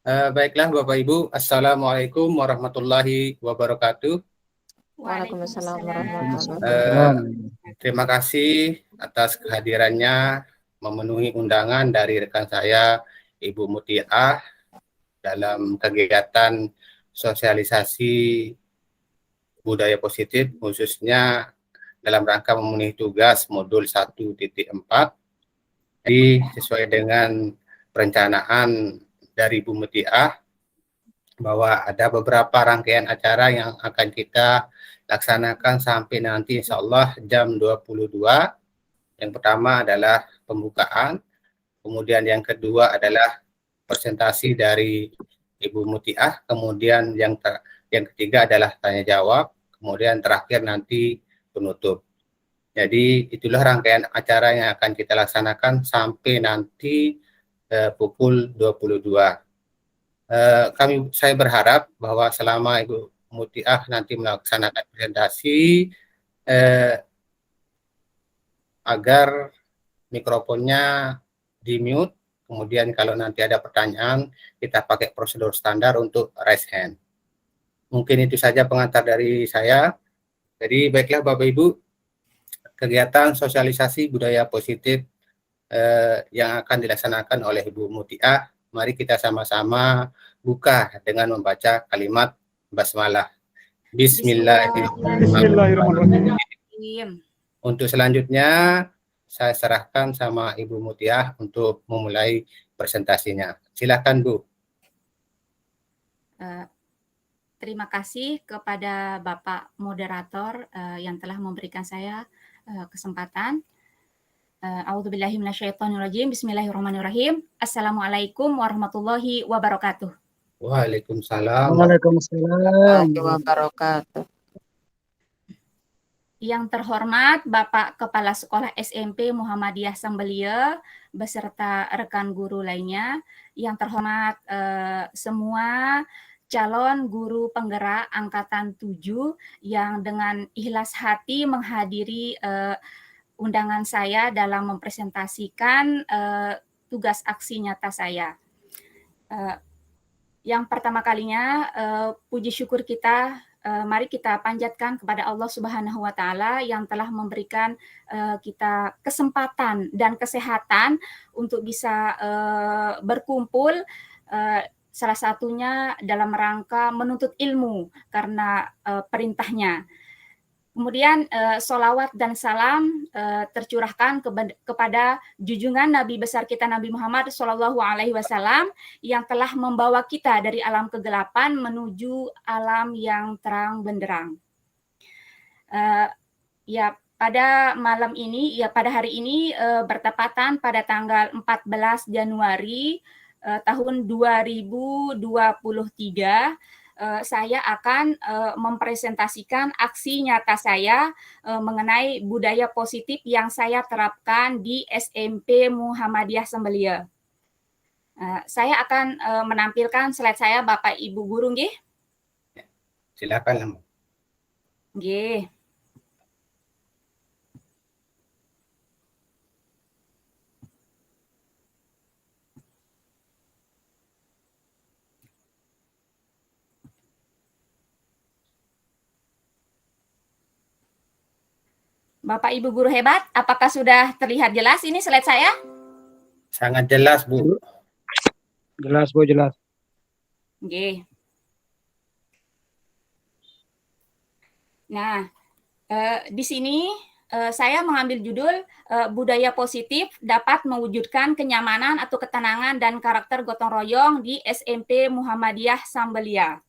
Baiklah Bapak Ibu, Assalamualaikum warahmatullahi wabarakatuh. Waalaikumsalam warahmatullahi wabarakatuh. Terima kasih atas kehadirannya memenuhi undangan dari rekan saya Ibu Mutiah dalam kegiatan sosialisasi budaya positif, khususnya dalam rangka memenuhi tugas modul 1.4. Jadi sesuai dengan perencanaan dari Bu Mutiah bahwa ada beberapa rangkaian acara yang akan kita laksanakan sampai nanti insya Allah jam 22. Yang pertama adalah pembukaan, kemudian yang kedua adalah presentasi dari Ibu Mutiah, kemudian yang ketiga adalah tanya jawab, kemudian terakhir nanti penutup. Jadi itulah rangkaian acara yang akan kita laksanakan sampai nanti pukul 22. Saya berharap bahwa selama Ibu Mutiah nanti melaksanakan presentasi agar mikrofonnya di-mute, kemudian kalau nanti ada pertanyaan kita pakai prosedur standar untuk raise hand. Mungkin itu saja pengantar dari saya. Jadi baiklah Bapak Ibu, kegiatan sosialisasi budaya positif yang akan dilaksanakan oleh Ibu Mutiah, mari kita sama-sama buka dengan membaca kalimat basmalah. Bismillahirrahmanirrahim. Untuk selanjutnya saya serahkan sama Ibu Mutiah untuk memulai presentasinya. Silakan Bu. Terima kasih kepada Bapak Moderator yang telah memberikan saya kesempatan. A'udzubillahi minasyaitonirrajim. Bismillahirrahmanirrahim. Assalamualaikum warahmatullahi wabarakatuh. Waalaikumsalam warahmatullahi wabarakatuh. Yang terhormat Bapak Kepala Sekolah SMP Muhammadiyah Sambelia beserta rekan guru lainnya, yang terhormat semua calon guru penggerak angkatan 7 yang dengan ikhlas hati menghadiri undangan saya dalam mempresentasikan tugas aksi nyata saya. Yang pertama kalinya puji syukur kita mari kita panjatkan kepada Allah Subhanahu wa taala yang telah memberikan kita kesempatan dan kesehatan untuk bisa berkumpul, salah satunya dalam rangka menuntut ilmu karena perintahnya. Kemudian solawat dan salam tercurahkan kepada junjungan Nabi besar kita Nabi Muhammad SAW yang telah membawa kita dari alam kegelapan menuju alam yang terang benderang. Pada malam ini, pada hari ini bertepatan pada tanggal 14 Januari tahun 2023. Saya akan mempresentasikan aksi nyata saya mengenai budaya positif yang saya terapkan di SMP Muhammadiyah Sambelia. Saya akan menampilkan slide saya, Bapak Ibu Guru, nggih? Silakan. Nggih. Bapak Ibu Guru hebat, apakah sudah terlihat jelas ini slide saya? Sangat jelas, Bu. Jelas, Bu, jelas. Oke. Nah, di sini saya mengambil judul budaya positif dapat mewujudkan kenyamanan atau ketenangan dan karakter gotong royong di SMP Muhammadiyah Sambelia.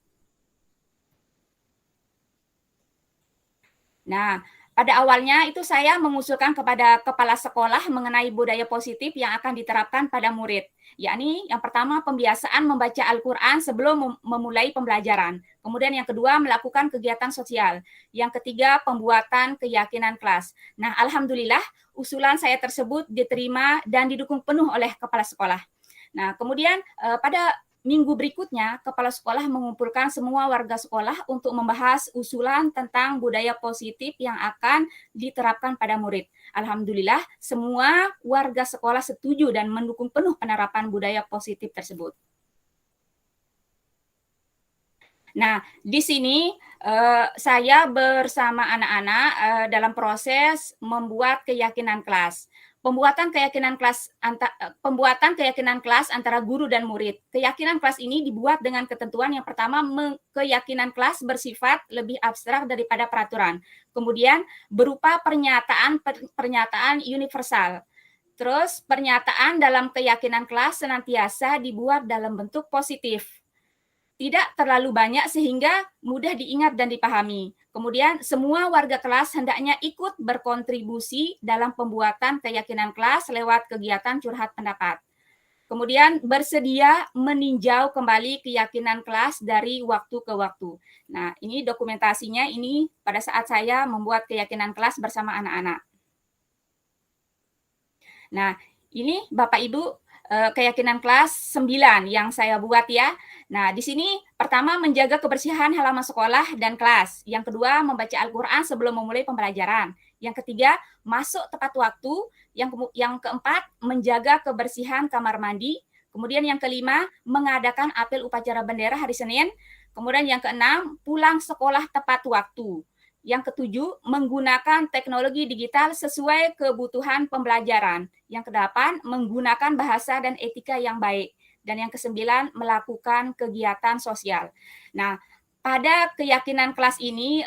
Nah, pada awalnya itu saya mengusulkan kepada kepala sekolah mengenai budaya positif yang akan diterapkan pada murid, yakni yang pertama pembiasaan membaca Al-Quran sebelum memulai pembelajaran, kemudian yang kedua melakukan kegiatan sosial, yang ketiga pembuatan keyakinan kelas. Nah, alhamdulillah usulan saya tersebut diterima dan didukung penuh oleh kepala sekolah. Nah, kemudian pada minggu berikutnya, kepala sekolah mengumpulkan semua warga sekolah untuk membahas usulan tentang budaya positif yang akan diterapkan pada murid. Alhamdulillah, semua warga sekolah setuju dan mendukung penuh penerapan budaya positif tersebut. Nah, di sini saya bersama anak-anak dalam proses membuat keyakinan kelas. Pembuatan keyakinan kelas antara guru dan murid. Keyakinan kelas ini dibuat dengan ketentuan yang pertama, keyakinan kelas bersifat lebih abstrak daripada peraturan. Kemudian berupa pernyataan universal. Terus pernyataan dalam keyakinan kelas senantiasa dibuat dalam bentuk positif. Tidak terlalu banyak sehingga mudah diingat dan dipahami. Kemudian semua warga kelas hendaknya ikut berkontribusi dalam pembuatan keyakinan kelas lewat kegiatan curhat pendapat. Kemudian bersedia meninjau kembali keyakinan kelas dari waktu ke waktu. Nah, ini dokumentasinya ini pada saat saya membuat keyakinan kelas bersama anak-anak. Nah, ini Bapak Ibu keyakinan kelas 9 yang saya buat ya. Nah, di sini pertama menjaga kebersihan halaman sekolah dan kelas. Yang kedua, membaca Al-Quran sebelum memulai pembelajaran. Yang ketiga, masuk tepat waktu. Yang keempat, menjaga kebersihan kamar mandi. Kemudian yang kelima, mengadakan apel upacara bendera hari Senin. Kemudian yang keenam, pulang sekolah tepat waktu. Yang ketujuh, menggunakan teknologi digital sesuai kebutuhan pembelajaran. Yang kedelapan, menggunakan bahasa dan etika yang baik. Dan yang kesembilan, melakukan kegiatan sosial. Nah, pada keyakinan kelas ini,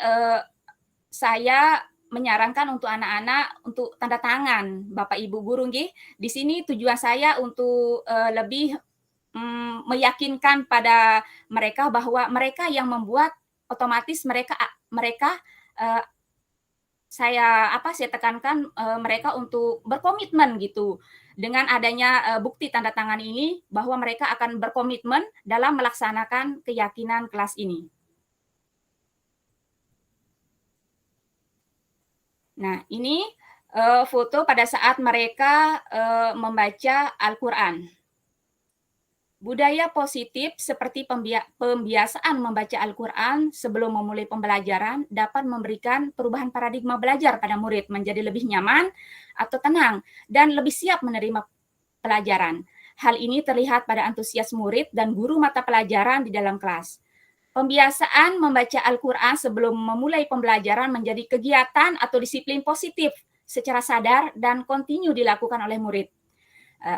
saya menyarankan untuk anak-anak untuk tanda tangan Bapak Ibu guru nggih. Di sini tujuan saya untuk lebih meyakinkan pada mereka bahwa mereka yang membuat, otomatis mereka saya tekankan mereka untuk berkomitmen gitu. Dengan adanya bukti tanda tangan ini bahwa mereka akan berkomitmen dalam melaksanakan keyakinan kelas ini. Nah, ini foto pada saat mereka membaca Al-Quran. Budaya positif seperti pembiasaan membaca Al-Quran sebelum memulai pembelajaran dapat memberikan perubahan paradigma belajar pada murid menjadi lebih nyaman atau tenang dan lebih siap menerima pelajaran. Hal ini terlihat pada antusias murid dan guru mata pelajaran di dalam kelas. Pembiasaan membaca Al-Quran sebelum memulai pembelajaran menjadi kegiatan atau disiplin positif secara sadar dan kontinu dilakukan oleh murid.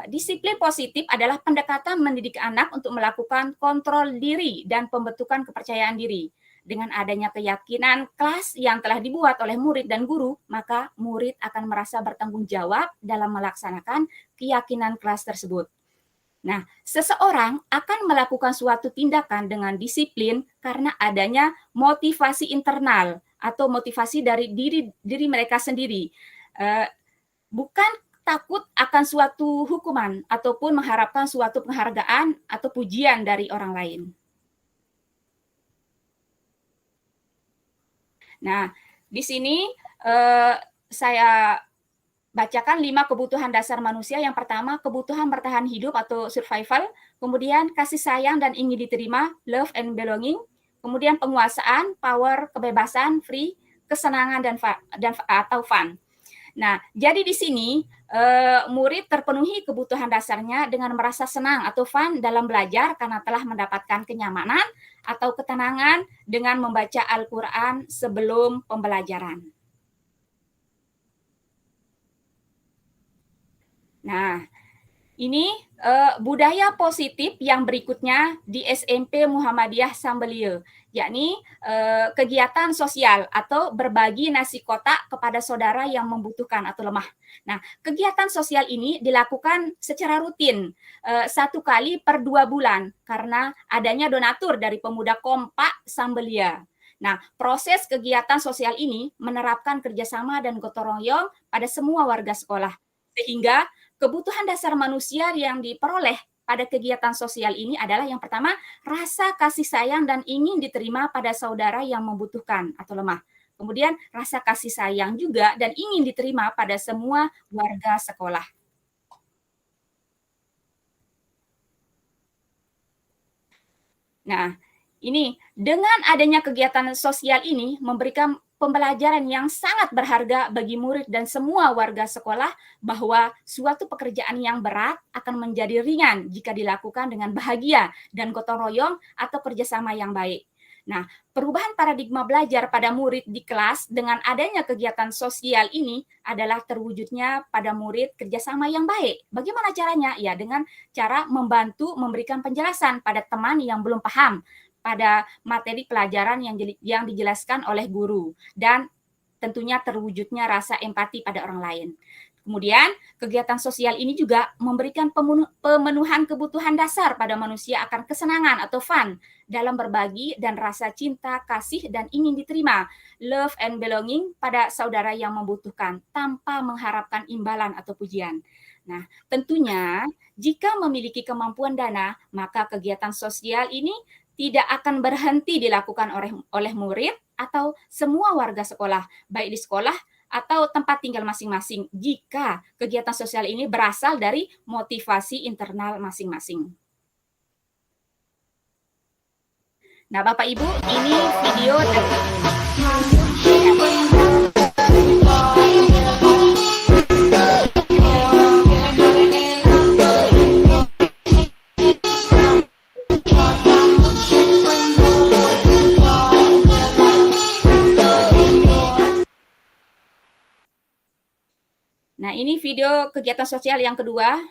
Disiplin positif adalah pendekatan mendidik anak untuk melakukan kontrol diri dan pembentukan kepercayaan diri. Dengan adanya keyakinan kelas yang telah dibuat oleh murid dan guru, maka murid akan merasa bertanggung jawab dalam melaksanakan keyakinan kelas tersebut. Nah, seseorang akan melakukan suatu tindakan dengan disiplin karena adanya motivasi internal atau motivasi dari diri mereka sendiri. Bukan takut akan suatu hukuman ataupun mengharapkan suatu penghargaan atau pujian dari orang lain. Nah, di sini saya bacakan 5 kebutuhan dasar manusia. Yang pertama, kebutuhan bertahan hidup atau survival. Kemudian kasih sayang dan ingin diterima, love and belonging. Kemudian penguasaan, power, kebebasan, free, kesenangan atau fun. Nah, jadi di sini murid terpenuhi kebutuhan dasarnya dengan merasa senang atau fun dalam belajar karena telah mendapatkan kenyamanan atau ketenangan dengan membaca Al-Quran sebelum pembelajaran. Nah, ini budaya positif yang berikutnya di SMP Muhammadiyah Sambelio, yakni kegiatan sosial atau berbagi nasi kotak kepada saudara yang membutuhkan atau lemah. Nah, kegiatan sosial ini dilakukan secara rutin 1 kali per 2 bulan karena adanya donatur dari pemuda kompak Sambelia. Nah, proses kegiatan sosial ini menerapkan kerjasama dan gotong royong pada semua warga sekolah, sehingga kebutuhan dasar manusia yang diperoleh pada kegiatan sosial ini adalah yang pertama, rasa kasih sayang dan ingin diterima pada saudara yang membutuhkan atau lemah. Kemudian rasa kasih sayang juga dan ingin diterima pada semua warga sekolah. Nah, ini dengan adanya kegiatan sosial ini memberikan pembelajaran yang sangat berharga bagi murid dan semua warga sekolah bahwa suatu pekerjaan yang berat akan menjadi ringan jika dilakukan dengan bahagia dan gotong royong atau kerjasama yang baik. Nah, perubahan paradigma belajar pada murid di kelas dengan adanya kegiatan sosial ini adalah terwujudnya pada murid kerjasama yang baik. Bagaimana caranya? Ya, dengan cara membantu memberikan penjelasan pada teman yang belum paham pada materi pelajaran yang dijelaskan oleh guru, dan tentunya terwujudnya rasa empati pada orang lain. Kemudian, kegiatan sosial ini juga memberikan pemenuhan kebutuhan dasar pada manusia akan kesenangan atau fun dalam berbagi dan rasa cinta, kasih, dan ingin diterima, love and belonging pada saudara yang membutuhkan tanpa mengharapkan imbalan atau pujian. Nah, tentunya jika memiliki kemampuan dana, maka kegiatan sosial ini tidak akan berhenti dilakukan oleh murid atau semua warga sekolah, baik di sekolah atau tempat tinggal masing-masing, jika kegiatan sosial ini berasal dari motivasi internal masing-masing. Nah, Bapak Ibu, ini video Nah, ini video kegiatan sosial yang kedua.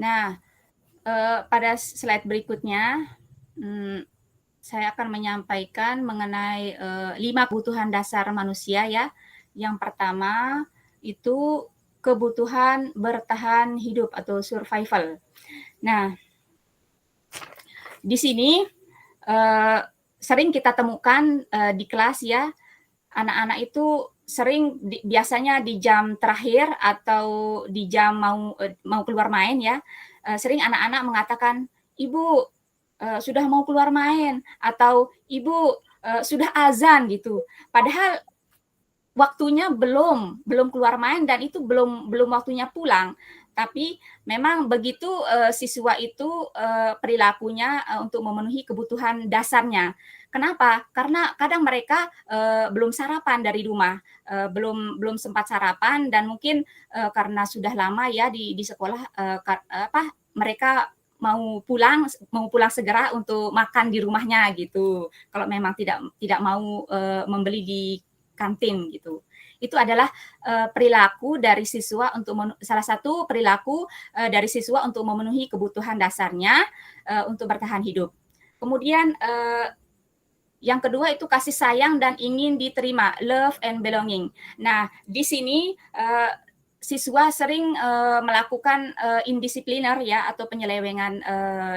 Nah, pada slide berikutnya, saya akan menyampaikan mengenai 5 kebutuhan dasar manusia ya. Yang pertama itu kebutuhan bertahan hidup atau survival. Nah, di sini sering kita temukan di kelas ya, anak-anak itu sering biasanya di jam terakhir atau di jam mau keluar main ya, sering anak-anak mengatakan, "Ibu, sudah mau keluar main," atau "Ibu, sudah azan," gitu. Padahal waktunya belum keluar main dan itu belum waktunya pulang. Tapi memang begitu siswa itu perilakunya untuk memenuhi kebutuhan dasarnya. Kenapa? Karena kadang mereka belum sarapan dari rumah, belum sempat sarapan, dan mungkin karena sudah lama ya di sekolah, mereka mau pulang segera untuk makan di rumahnya gitu. Kalau memang tidak mau membeli di kantin gitu. Itu adalah perilaku dari siswa salah satu perilaku dari siswa untuk memenuhi kebutuhan dasarnya untuk bertahan hidup. Kemudian yang kedua itu kasih sayang dan ingin diterima, love and belonging. Nah, di sini siswa sering melakukan indisipliner ya, atau penyelewengan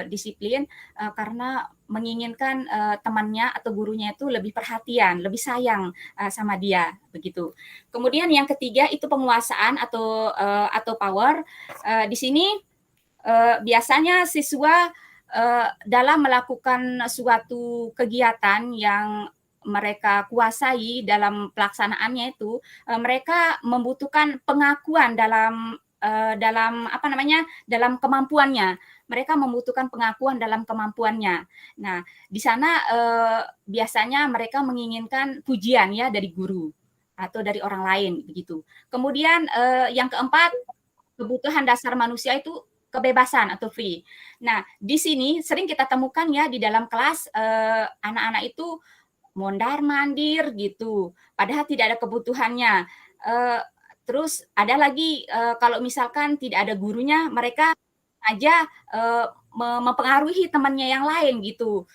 disiplin karena menginginkan temannya atau gurunya itu lebih perhatian, lebih sayang sama dia begitu. Kemudian yang ketiga itu penguasaan atau power. Di sini biasanya siswa dalam melakukan suatu kegiatan yang mereka kuasai dalam pelaksanaannya itu, mereka membutuhkan pengakuan dalam kemampuannya. Mereka membutuhkan pengakuan dalam kemampuannya. Nah, di sana biasanya mereka menginginkan pujian ya dari guru atau dari orang lain begitu. Kemudian yang keempat, kebutuhan dasar manusia itu kebebasan atau free. Nah, di sini sering kita temukan ya di dalam kelas anak-anak itu mondar-mandir gitu, padahal tidak ada kebutuhannya. terus ada lagi kalau misalkan tidak ada gurunya, mereka aja mempengaruhi temannya yang lain gitu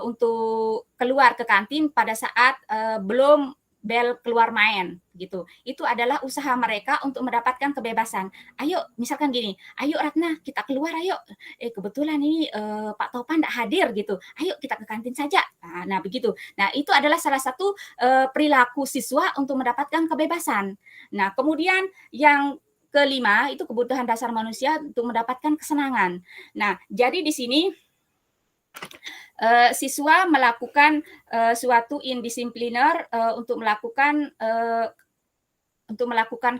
untuk keluar ke kantin pada saat belum bel keluar main gitu. Itu adalah usaha mereka untuk mendapatkan kebebasan. Ayo, misalkan gini, ayo Ratna kita keluar ayo. Kebetulan ini Pak Topan tidak hadir gitu. Ayo kita ke kantin saja. Nah begitu. Nah itu adalah salah satu perilaku siswa untuk mendapatkan kebebasan. Nah kemudian yang kelima itu kebutuhan dasar manusia untuk mendapatkan kesenangan. Nah jadi di sini siswa melakukan suatu indisipliner untuk melakukan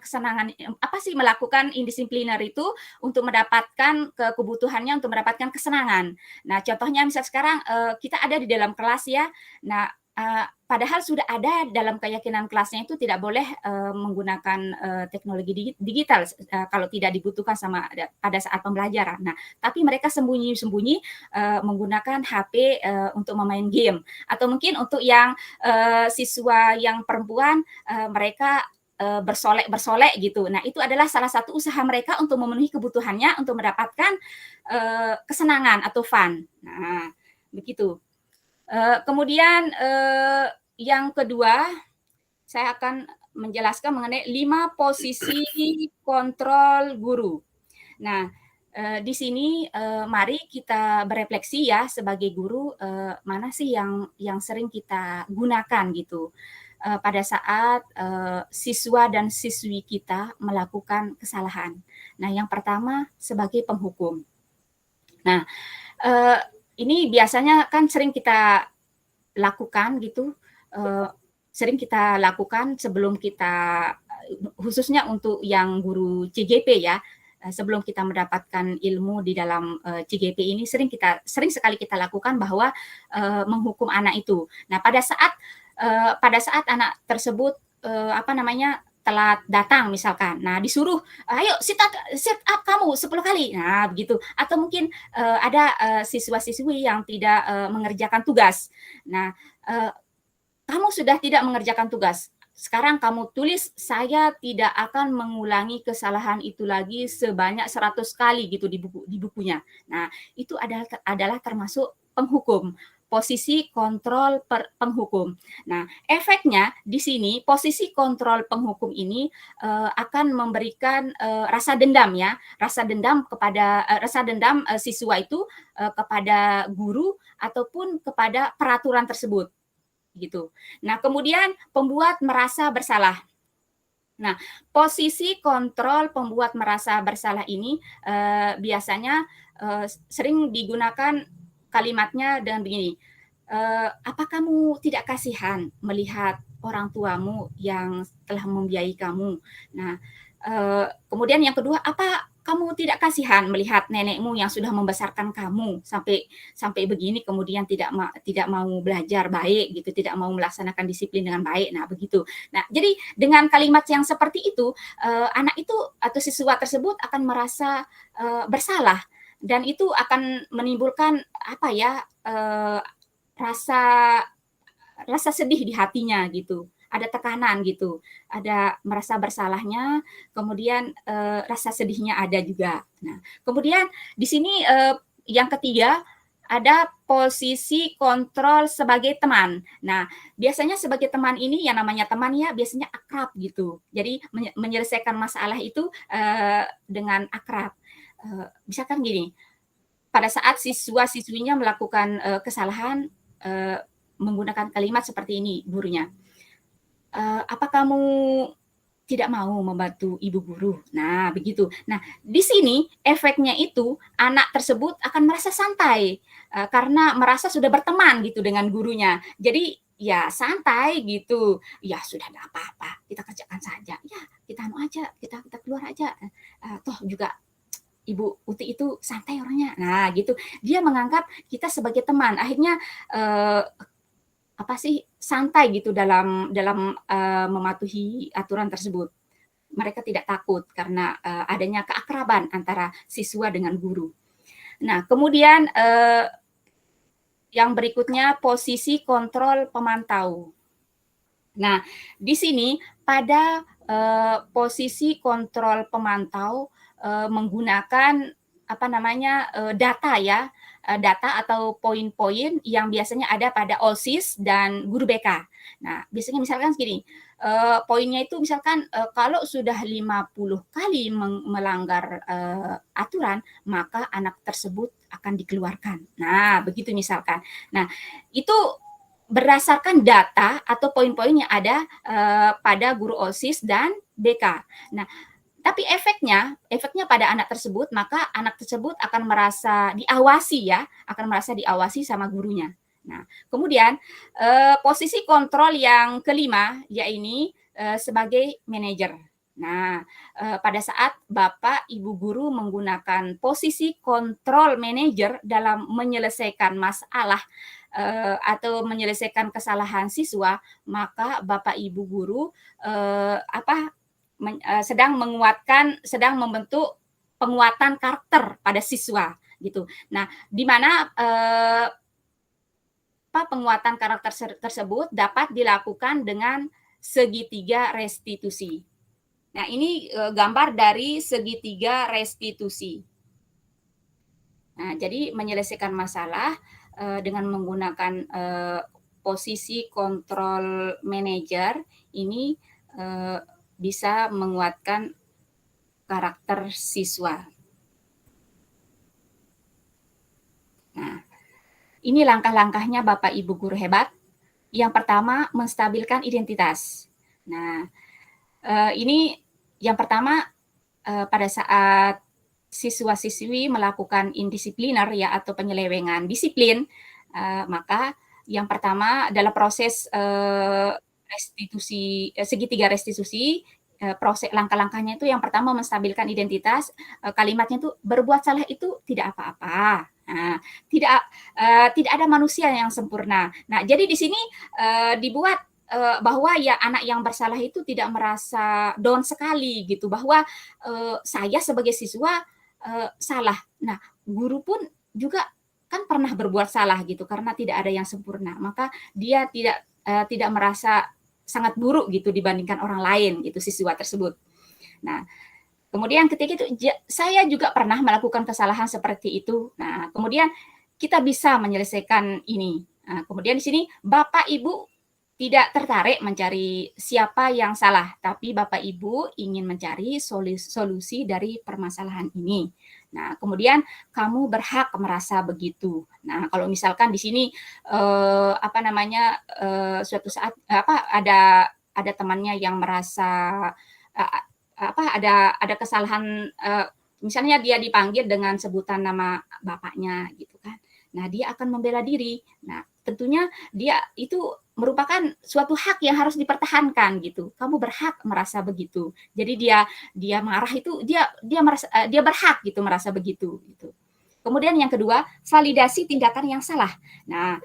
kesenangan. Apa sih melakukan indisipliner itu? Untuk mendapatkan kebutuhannya untuk mendapatkan kesenangan. Nah contohnya misal sekarang kita ada di dalam kelas ya. Nah padahal sudah ada dalam keyakinan kelasnya itu tidak boleh menggunakan teknologi digital kalau tidak dibutuhkan pada saat pembelajaran. Nah, tapi mereka sembunyi-sembunyi menggunakan HP untuk memain game. Atau mungkin untuk yang siswa yang perempuan mereka bersolek gitu. Nah, itu adalah salah satu usaha mereka untuk memenuhi kebutuhannya untuk mendapatkan kesenangan atau fun. Nah, begitu. Kemudian yang kedua, saya akan menjelaskan mengenai 5 posisi kontrol guru. Nah, di sini mari kita berefleksi ya sebagai guru, mana sih yang sering kita gunakan gitu pada saat siswa dan siswi kita melakukan kesalahan. Nah, yang pertama sebagai penghukum. Nah, ini biasanya kan sering kita lakukan gitu, sering kita lakukan sebelum kita, khususnya untuk yang guru CGP ya, sebelum kita mendapatkan ilmu di dalam CGP ini sering sekali kita lakukan bahwa menghukum anak itu. Nah pada saat anak tersebut telat datang misalkan. Nah, disuruh, ayo sit up kamu 10 kali. Nah, begitu. Atau mungkin ada siswa-siswi yang tidak mengerjakan tugas. Nah, kamu sudah tidak mengerjakan tugas. Sekarang kamu tulis, saya tidak akan mengulangi kesalahan itu lagi sebanyak 100 kali gitu di bukunya. Nah, itu adalah termasuk penghukum. Posisi kontrol penghukum. Nah, efeknya di sini posisi kontrol penghukum ini akan memberikan rasa dendam ya, rasa dendam siswa itu kepada guru ataupun kepada peraturan tersebut gitu. Nah, kemudian pembuat merasa bersalah. Nah, posisi kontrol pembuat merasa bersalah ini biasanya sering digunakan kalimatnya dengan begini, apa kamu tidak kasihan melihat orang tuamu yang telah membiayai kamu? Nah, kemudian yang kedua, apa kamu tidak kasihan melihat nenekmu yang sudah membesarkan kamu sampai begini, kemudian tidak mau belajar baik gitu, tidak mau melaksanakan disiplin dengan baik. Nah, begitu. Nah, jadi dengan kalimat yang seperti itu, anak itu atau siswa tersebut akan merasa bersalah. Dan itu akan menimbulkan rasa sedih di hatinya gitu, ada tekanan gitu, ada merasa bersalahnya, kemudian rasa sedihnya ada juga. Nah, kemudian di sini yang ketiga ada posisi kontrol sebagai teman. Nah, biasanya sebagai teman ini yang namanya teman ya biasanya akrab gitu. Jadi menyelesaikan masalah itu dengan akrab. Misalkan gini, pada saat siswa-siswinya melakukan kesalahan, menggunakan kalimat seperti ini gurunya, apa kamu tidak mau membantu ibu guru? Nah, begitu. Nah, di sini efeknya itu anak tersebut akan merasa santai karena merasa sudah berteman gitu dengan gurunya. Jadi ya santai gitu. Ya sudah tidak apa-apa, kita kerjakan saja. Ya kita kita keluar aja. Toh juga Ibu Uti itu santai orangnya. Nah, gitu. Dia menganggap kita sebagai teman. Akhirnya santai gitu dalam mematuhi aturan tersebut. Mereka tidak takut karena adanya keakraban antara siswa dengan guru. Nah, kemudian yang berikutnya posisi kontrol pemantau. Nah, di sini pada posisi kontrol pemantau menggunakan data ya, data atau poin-poin yang biasanya ada pada OSIS dan guru BK. Nah, biasanya misalkan segini, poinnya itu misalkan kalau sudah 50 kali melanggar aturan, maka anak tersebut akan dikeluarkan. Nah, begitu misalkan. Nah, itu berdasarkan data atau poin-poin yang ada pada guru OSIS dan BK. Nah, tapi efeknya pada anak tersebut, maka anak tersebut akan merasa diawasi ya, akan merasa diawasi sama gurunya. Nah, kemudian posisi kontrol yang kelima, yaitu sebagai manajer. Nah, pada saat Bapak Ibu guru menggunakan posisi kontrol manajer dalam menyelesaikan masalah atau menyelesaikan kesalahan siswa, maka Bapak Ibu guru sedang membentuk penguatan karakter pada siswa gitu. Nah, di mana penguatan karakter tersebut dapat dilakukan dengan segitiga restitusi. Nah, ini gambar dari segitiga restitusi. Nah, jadi menyelesaikan masalah dengan menggunakan posisi kontrol manajer ini bisa menguatkan karakter siswa. Nah, ini langkah-langkahnya Bapak Ibu guru hebat. Yang pertama, menstabilkan identitas. Nah, ini yang pertama pada saat siswa-siswi melakukan indisipliner ya atau penyelewengan disiplin, maka yang pertama dalam proses restitusi, segitiga restitusi, proses langkah-langkahnya itu yang pertama menstabilkan identitas, kalimatnya itu berbuat salah itu tidak apa-apa. Nah, tidak ada manusia yang sempurna. Nah, jadi di sini dibuat bahwa ya anak yang bersalah itu tidak merasa down sekali gitu, bahwa saya sebagai siswa salah. Nah, guru pun juga kan pernah berbuat salah gitu karena tidak ada yang sempurna. Maka dia tidak merasa sangat buruk gitu dibandingkan orang lain gitu siswa tersebut. Nah, kemudian ketika itu saya juga pernah melakukan kesalahan seperti itu. Nah, kemudian kita bisa menyelesaikan ini. Nah, kemudian di sini Bapak Ibu tidak tertarik mencari siapa yang salah, tapi Bapak Ibu ingin mencari solusi dari permasalahan ini. Nah, kemudian kamu berhak merasa begitu. Nah, kalau misalkan di sini suatu saat ada temannya yang merasa ada kesalahan, misalnya dia dipanggil dengan sebutan nama bapaknya gitu kan. Nah, dia akan membela diri. Nah, tentunya dia itu merupakan suatu hak yang harus dipertahankan gitu. Kamu berhak merasa begitu. Jadi dia marah itu dia merasa dia berhak gitu merasa begitu gitu. Kemudian yang kedua, validasi tindakan yang salah. Nah,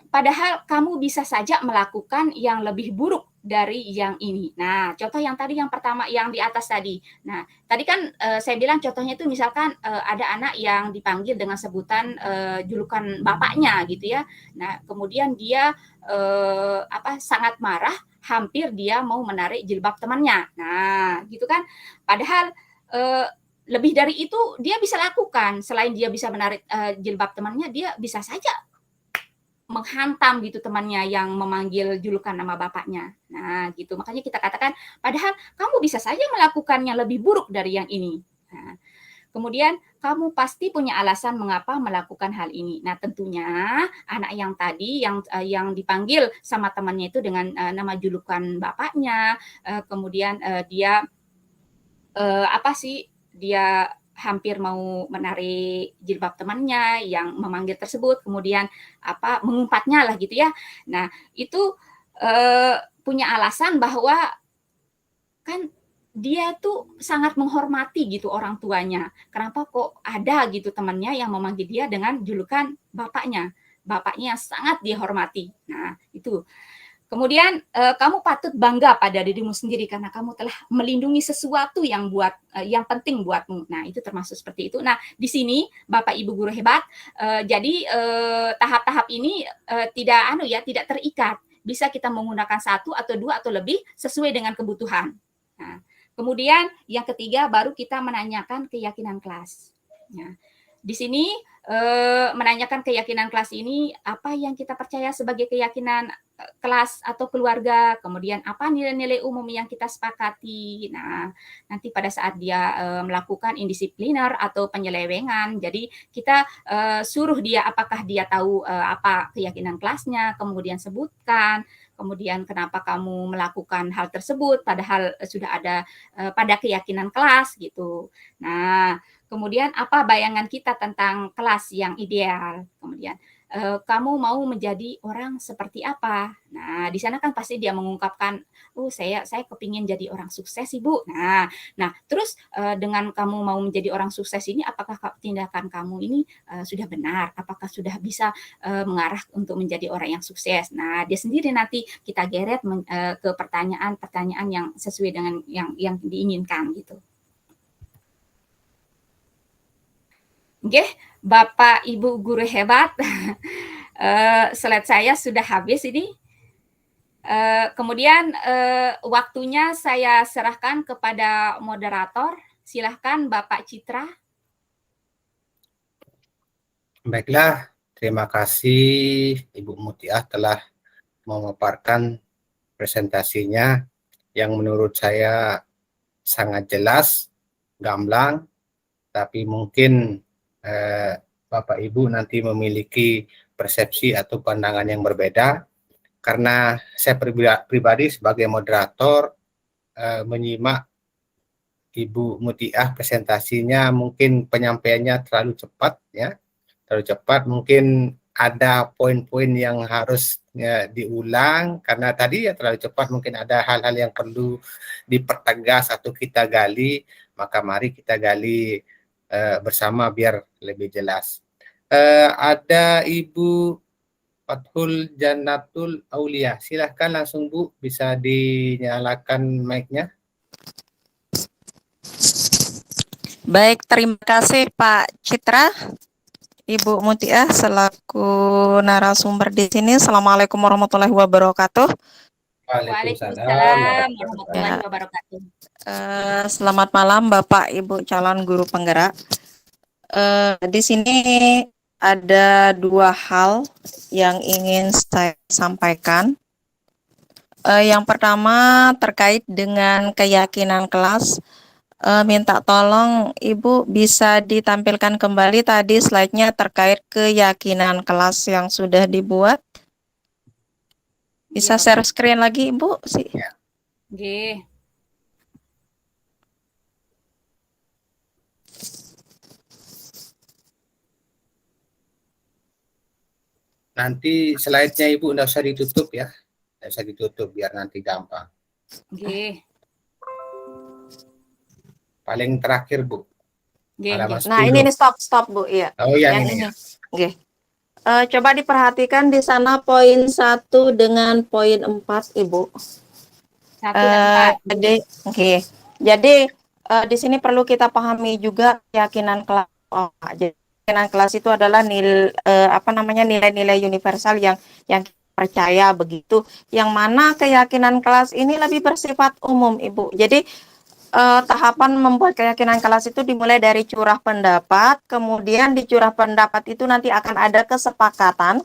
padahal kamu bisa saja melakukan yang lebih buruk dari yang ini. Nah, contoh yang tadi yang pertama yang di atas tadi. Nah, tadi kan saya bilang contohnya itu misalkan ada anak yang dipanggil dengan sebutan julukan bapaknya gitu ya. Nah, kemudian dia sangat marah, hampir dia mau menarik jilbab temannya. Nah, gitu kan. Padahal lebih dari itu dia bisa lakukan. Selain dia bisa menarik jilbab temannya, dia bisa saja menghantam gitu temannya yang memanggil julukan nama bapaknya. Nah, gitu. Makanya kita katakan, padahal kamu bisa saja melakukannya lebih buruk dari yang ini. Nah, kemudian kamu pasti punya alasan mengapa melakukan hal ini. Nah, tentunya anak yang tadi yang dipanggil sama temannya itu dengan nama julukan bapaknya, kemudian dia dia hampir mau menarik jilbab temannya yang memanggil tersebut, kemudian mengumfatnya lah gitu ya. Nah, itu punya alasan bahwa kan dia tuh sangat menghormati gitu orang tuanya. Kenapa kok ada gitu temannya yang memanggil dia dengan julukan bapaknya. Bapaknya yang sangat dihormati. Nah, itu. Kemudian kamu patut bangga pada dirimu sendiri karena kamu telah melindungi sesuatu yang penting buatmu. Nah, itu termasuk seperti itu. Nah, di sini Bapak Ibu guru hebat, jadi tahap-tahap ini tidak terikat. bisa kita menggunakan 1 atau 2 atau lebih sesuai dengan kebutuhan. Nah, kemudian yang ketiga baru kita menanyakan keyakinan kelas. Nah, di sini menanyakan keyakinan kelas ini apa yang kita percaya sebagai keyakinan kelas atau keluarga, kemudian apa nilai-nilai umum yang kita sepakati. Nah, nanti pada saat dia melakukan indisipliner atau penyelewengan, jadi kita suruh dia apakah dia tahu apa keyakinan kelasnya, kemudian sebutkan, kemudian kenapa kamu melakukan hal tersebut padahal sudah ada pada keyakinan kelas gitu. Nah, kemudian apa bayangan kita tentang kelas yang ideal? Kemudian kamu mau menjadi orang seperti apa? Nah, di sana kan pasti dia mengungkapkan, oh saya kepingin jadi orang sukses Ibu. Nah terus dengan kamu mau menjadi orang sukses ini, apakah tindakan kamu ini sudah benar? Apakah sudah bisa mengarah untuk menjadi orang yang sukses? Nah, dia sendiri nanti kita geret ke pertanyaan-pertanyaan yang sesuai dengan yang diinginkan gitu. Oke, Bapak Ibu guru hebat, slide saya sudah habis ini. Kemudian waktunya saya serahkan kepada moderator. Silahkan Bapak Citra. Baiklah, terima kasih Ibu Mutiah telah memaparkan presentasinya yang menurut saya sangat jelas, gamblang, tapi mungkin Bapak Ibu nanti memiliki persepsi atau pandangan yang berbeda, karena saya pribadi sebagai moderator menyimak Ibu Mutiah presentasinya, mungkin penyampaiannya terlalu cepat ya, terlalu cepat, mungkin ada poin-poin yang harus diulang karena tadi ya terlalu cepat, mungkin ada hal-hal yang perlu dipertegas atau kita gali, maka mari kita gali bersama biar lebih jelas. Ada Ibu Fathul Jannatul Aulia, silahkan langsung Bu, bisa dinyalakan mic-nya. Baik, terima kasih Pak Citra, Ibu Mutiah selaku narasumber di sini. Assalamualaikum warahmatullahi wabarakatuh. Waalaikumsalam warahmatullahi wabarakatuh. Selamat malam Bapak Ibu calon guru penggerak. Di sini ada dua hal yang ingin saya sampaikan. Yang pertama terkait dengan keyakinan kelas. Minta tolong Ibu bisa ditampilkan kembali tadi slide-nya terkait keyakinan kelas yang sudah dibuat. Bisa share screen lagi Ibu sih. Oke. Nanti slide-nya Ibu nggak usah ditutup ya, nggak usah ditutup biar nanti gampang. Oke. Paling terakhir Bu. Nah ini stop Bu ya. Oh yang ini. Oke. Coba diperhatikan di sana poin 1 dengan poin 4 Ibu. 1 dan 4. Jadi di sini perlu kita pahami juga keyakinan kelas. Keyakinan kelas itu adalah nilai-nilai universal yang percaya begitu. Yang mana keyakinan kelas ini lebih bersifat umum Ibu. Jadi tahapan membuat keyakinan kelas itu dimulai dari curah pendapat, kemudian di curah pendapat itu nanti akan ada kesepakatan,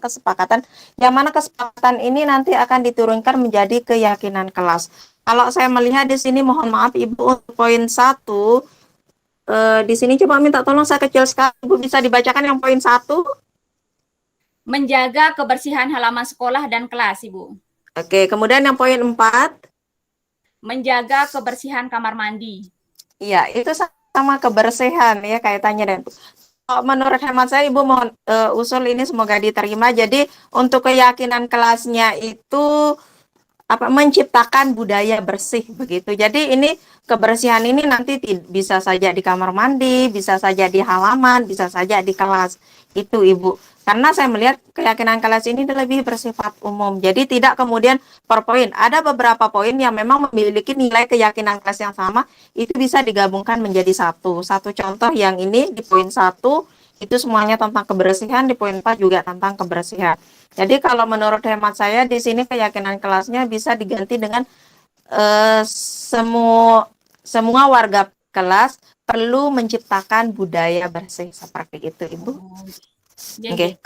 yang mana kesepakatan ini nanti akan diturunkan menjadi keyakinan kelas. Kalau saya melihat di sini, mohon maaf Ibu, untuk poin 1, di sini coba minta tolong, saya kecil sekali, Ibu bisa dibacakan yang poin 1. Menjaga kebersihan halaman sekolah dan kelas, Ibu. Oke, kemudian yang poin 4. Menjaga kebersihan kamar mandi. Iya, itu sama kebersihan ya kaitannya. Dan menurut hemat saya Ibu mohon usul ini semoga diterima. Jadi untuk keyakinan kelasnya itu menciptakan budaya bersih begitu. Jadi ini kebersihan ini nanti bisa saja di kamar mandi, bisa saja di halaman, bisa saja di kelas. Itu Ibu. Karena saya melihat keyakinan kelas ini lebih bersifat umum. Jadi tidak kemudian per poin. Ada beberapa poin yang memang memiliki nilai keyakinan kelas yang sama, itu bisa digabungkan menjadi satu. Satu contoh yang ini di poin 1, Itu semuanya tentang kebersihan, di poin 4 juga tentang kebersihan. Jadi kalau menurut hemat saya di sini keyakinan kelasnya bisa diganti dengan semua warga kelas perlu menciptakan budaya bersih seperti itu, Ibu. Oke.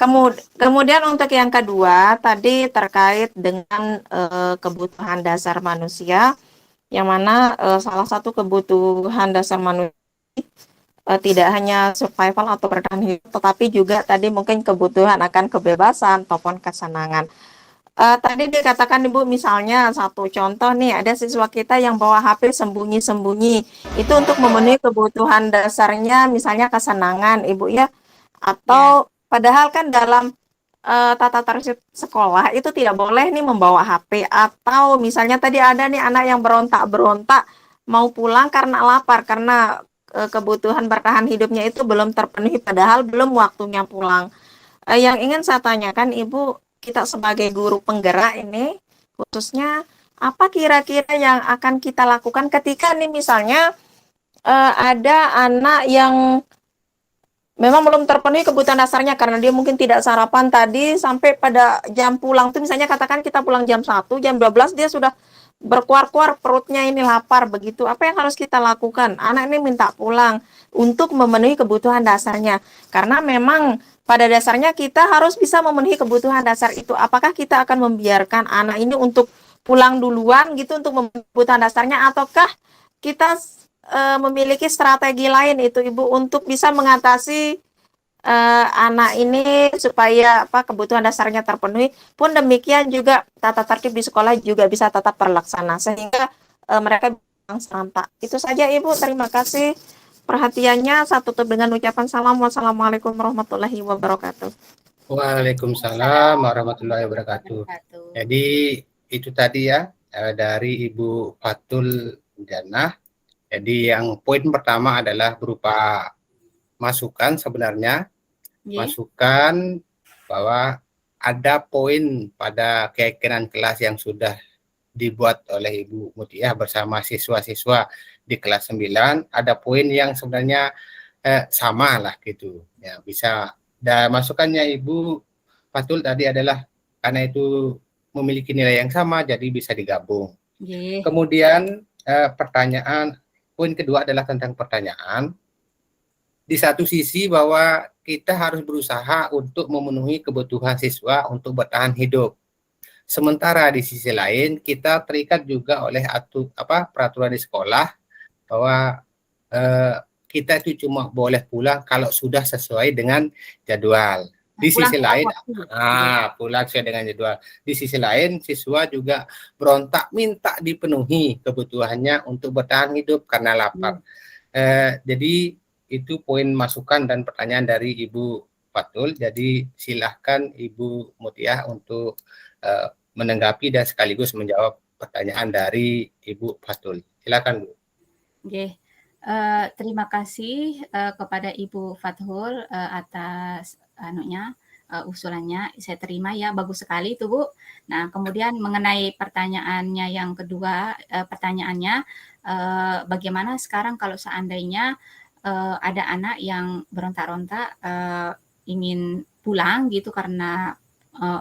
Kemudian untuk yang kedua tadi terkait dengan kebutuhan dasar manusia, yang mana salah satu kebutuhan dasar manusia tidak hanya survival atau bertahan hidup, tetapi juga tadi mungkin kebutuhan akan kebebasan ataupun kesenangan. Tadi dikatakan Ibu, misalnya satu contoh nih, ada siswa kita yang bawa HP sembunyi-sembunyi, itu untuk memenuhi kebutuhan dasarnya, misalnya kesenangan Ibu ya, atau padahal kan dalam tata tertib sekolah itu tidak boleh nih membawa HP, atau misalnya tadi ada nih anak yang berontak-berontak mau pulang karena lapar, karena kebutuhan bertahan hidupnya itu belum terpenuhi, padahal belum waktunya pulang. Yang ingin saya tanyakan Ibu, kita sebagai guru penggerak ini, khususnya apa kira-kira yang akan kita lakukan ketika nih misalnya ada anak yang memang belum terpenuhi kebutuhan dasarnya karena dia mungkin tidak sarapan tadi, sampai pada jam pulang tuh misalnya katakan kita pulang jam 1, jam 12 dia sudah berkuar-kuar perutnya ini lapar begitu. Apa yang harus kita lakukan? Anak ini minta pulang untuk memenuhi kebutuhan dasarnya. Karena memang pada dasarnya kita harus bisa memenuhi kebutuhan dasar itu. Apakah kita akan membiarkan anak ini untuk pulang duluan gitu untuk memenuhi kebutuhan dasarnya, ataukah kita memiliki strategi lain itu Ibu untuk bisa mengatasi anak ini supaya kebutuhan dasarnya terpenuhi, pun demikian juga tata tertib di sekolah juga bisa tetap terlaksana sehingga mereka bisa serentak. Itu saja Ibu, terima kasih perhatiannya. Saya tutup dengan ucapan salam. Wassalamualaikum warahmatullahi wabarakatuh. Waalaikumsalam warahmatullahi wabarakatuh. Jadi itu tadi ya dari Ibu Fatul Janah. Jadi yang poin pertama adalah berupa masukan sebenarnya. Masukan bahwa ada poin pada keyakinan kelas yang sudah dibuat oleh Ibu Mutiah bersama siswa-siswa di kelas 9, ada poin yang sebenarnya sama lah gitu ya, bisa. Dan masukannya Ibu Fatul tadi adalah karena itu memiliki nilai yang sama jadi bisa digabung. Kemudian pertanyaan, poin kedua adalah tentang pertanyaan. Di satu sisi bahwa kita harus berusaha untuk memenuhi kebutuhan siswa untuk bertahan hidup. Sementara di sisi lain kita terikat juga oleh peraturan di sekolah bahwa kita itu cuma boleh pulang kalau sudah sesuai dengan jadwal. Di sisi lain, pulang sesuai dengan jadwal. Di sisi lain, siswa juga berontak minta dipenuhi kebutuhannya untuk bertahan hidup karena lapar. Jadi itu poin masukan dan pertanyaan dari Ibu Fatul. Jadi silahkan Ibu Mutiah untuk menanggapi dan sekaligus menjawab pertanyaan dari Ibu Fatul. Silakan Bu. Oke. Terima kasih kepada Ibu Fatul atas usulannya. Saya terima ya, bagus sekali itu Bu. Nah, kemudian mengenai pertanyaannya yang kedua, pertanyaannya bagaimana sekarang kalau seandainya ada anak yang berontak-rontak ingin pulang gitu karena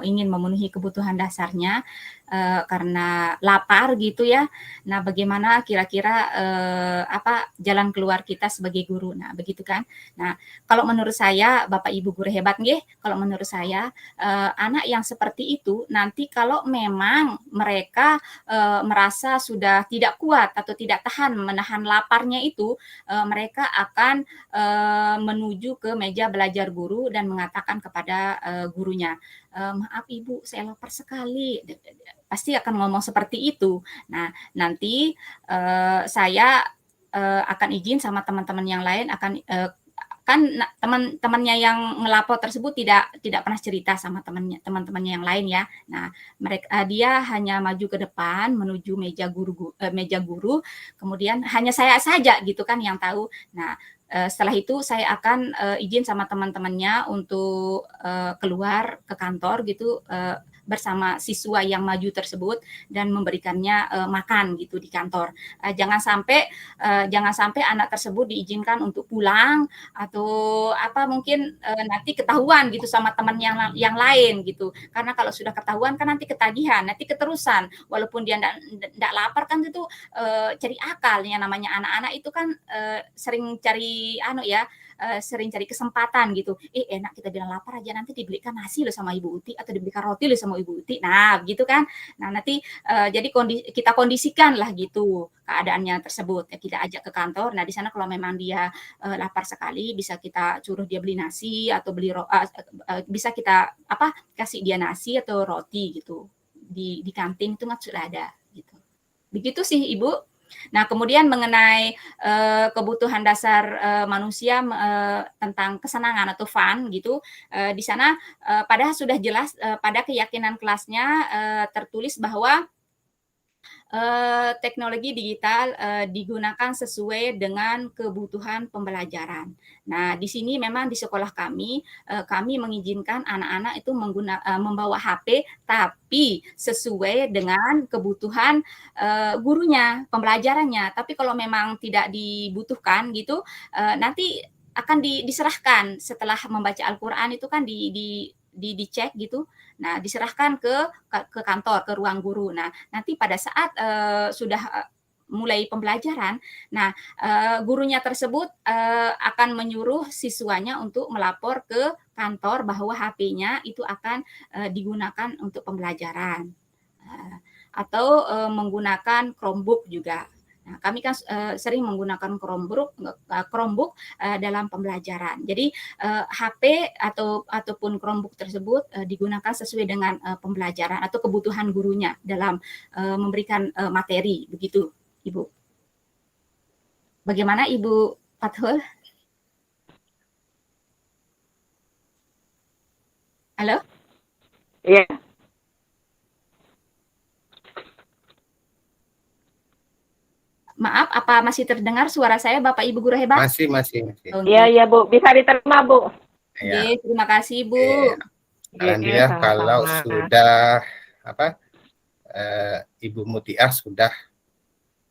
ingin memenuhi kebutuhan dasarnya karena lapar gitu ya. Nah, bagaimana kira-kira jalan keluar kita sebagai guru? Nah, begitu kan. Nah, kalau menurut saya, Bapak Ibu guru hebat nggih, kalau menurut saya anak yang seperti itu nanti kalau memang mereka merasa sudah tidak kuat atau tidak tahan menahan laparnya itu, mereka akan menuju ke meja belajar guru dan mengatakan kepada gurunya, maaf Ibu, saya lapar sekali. Pasti akan ngomong seperti itu. Nah, nanti saya akan izin sama teman-teman yang lain, kan teman-temannya yang ngelapor tersebut tidak pernah cerita sama teman-temannya yang lain ya. Nah, dia hanya maju ke depan menuju meja guru, kemudian hanya saya saja gitu kan yang tahu. Nah, Setelah itu saya akan izin sama teman-temannya untuk keluar ke kantor gitu bersama siswa yang maju tersebut dan memberikannya makan gitu di kantor. Jangan sampai anak tersebut diizinkan untuk pulang atau apa mungkin nanti ketahuan gitu sama teman yang lain gitu. Karena kalau sudah ketahuan kan nanti ketagihan, nanti keterusan. Walaupun dia enggak lapar kan itu cari akal. Yang namanya anak-anak itu kan sering cari sering cari kesempatan gitu. Enak kita bilang lapar aja, nanti dibelikan nasi loh sama Ibu Uti atau dibelikan roti loh sama Ibu Uti. Nah, gitu kan. Nah, nanti jadi kita kondisikan lah gitu keadaannya tersebut. Ya, kita ajak ke kantor. Nah, di sana kalau memang dia lapar sekali, bisa kita suruh dia beli nasi atau bisa kita kasih dia nasi atau roti gitu. Di kantin itu kan sudah ada gitu. Begitu sih, Ibu. Nah, kemudian mengenai kebutuhan dasar manusia tentang kesenangan atau fun gitu, di sana padahal sudah jelas pada keyakinan kelasnya tertulis bahwa teknologi digital digunakan sesuai dengan kebutuhan pembelajaran. Nah, di sini memang di sekolah kami mengizinkan anak-anak itu membawa HP, tapi sesuai dengan kebutuhan gurunya, pembelajarannya. Tapi kalau memang tidak dibutuhkan gitu, nanti akan diserahkan setelah membaca Al-Quran itu kan dicek gitu. Nah, diserahkan ke kantor, ke ruang guru. Nah, nanti pada saat sudah mulai pembelajaran, nah gurunya tersebut akan menyuruh siswanya untuk melapor ke kantor bahwa HP-nya itu akan digunakan untuk pembelajaran atau menggunakan Chromebook juga. Nah, kami kan sering menggunakan Chromebook dalam pembelajaran. Jadi HP ataupun Chromebook tersebut digunakan sesuai dengan pembelajaran atau kebutuhan gurunya dalam memberikan materi, begitu, Ibu. Bagaimana Ibu Fathul? Halo? Iya. Maaf, apa masih terdengar suara saya, Bapak Ibu guru hebat? Masih. Iya, Bu. Bisa diterima, Bu. Ya. Oke, terima kasih, Bu. Alhamdulillah kalau sudah Ibu Mutiah sudah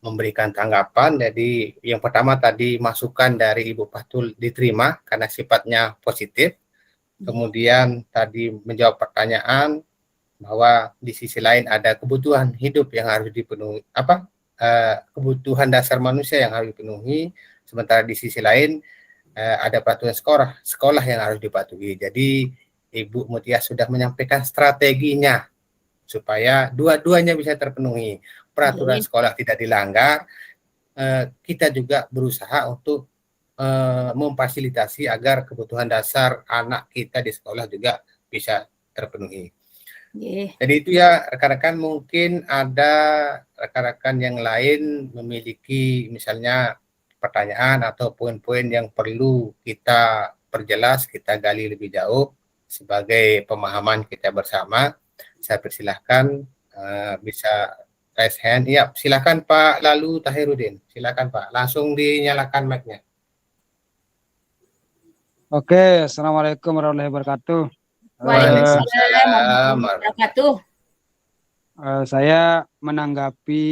memberikan tanggapan. Jadi yang pertama tadi masukan dari Ibu Fathul diterima karena sifatnya positif. Kemudian tadi menjawab pertanyaan bahwa di sisi lain ada kebutuhan hidup yang harus dipenuhi, kebutuhan dasar manusia yang harus dipenuhi, sementara di sisi lain ada peraturan sekolah yang harus dipatuhi. Jadi Ibu Mutiah sudah menyampaikan strateginya supaya dua-duanya bisa terpenuhi. Peraturan sekolah tidak dilanggar, kita juga berusaha untuk memfasilitasi agar kebutuhan dasar anak kita di sekolah juga bisa terpenuhi. Jadi itu ya rekan-rekan, mungkin ada rekan-rekan yang lain memiliki misalnya pertanyaan atau poin-poin yang perlu kita perjelas, kita gali lebih jauh sebagai pemahaman kita bersama. Saya persilahkan bisa raise hand. Ya, silakan Pak Lalu Tahirudin. Silakan Pak, langsung dinyalakan mic-nya. Oke, Assalamualaikum warahmatullahi wabarakatuh. Waalaikumsalam warahmatullahi wabarakatuh. Saya menanggapi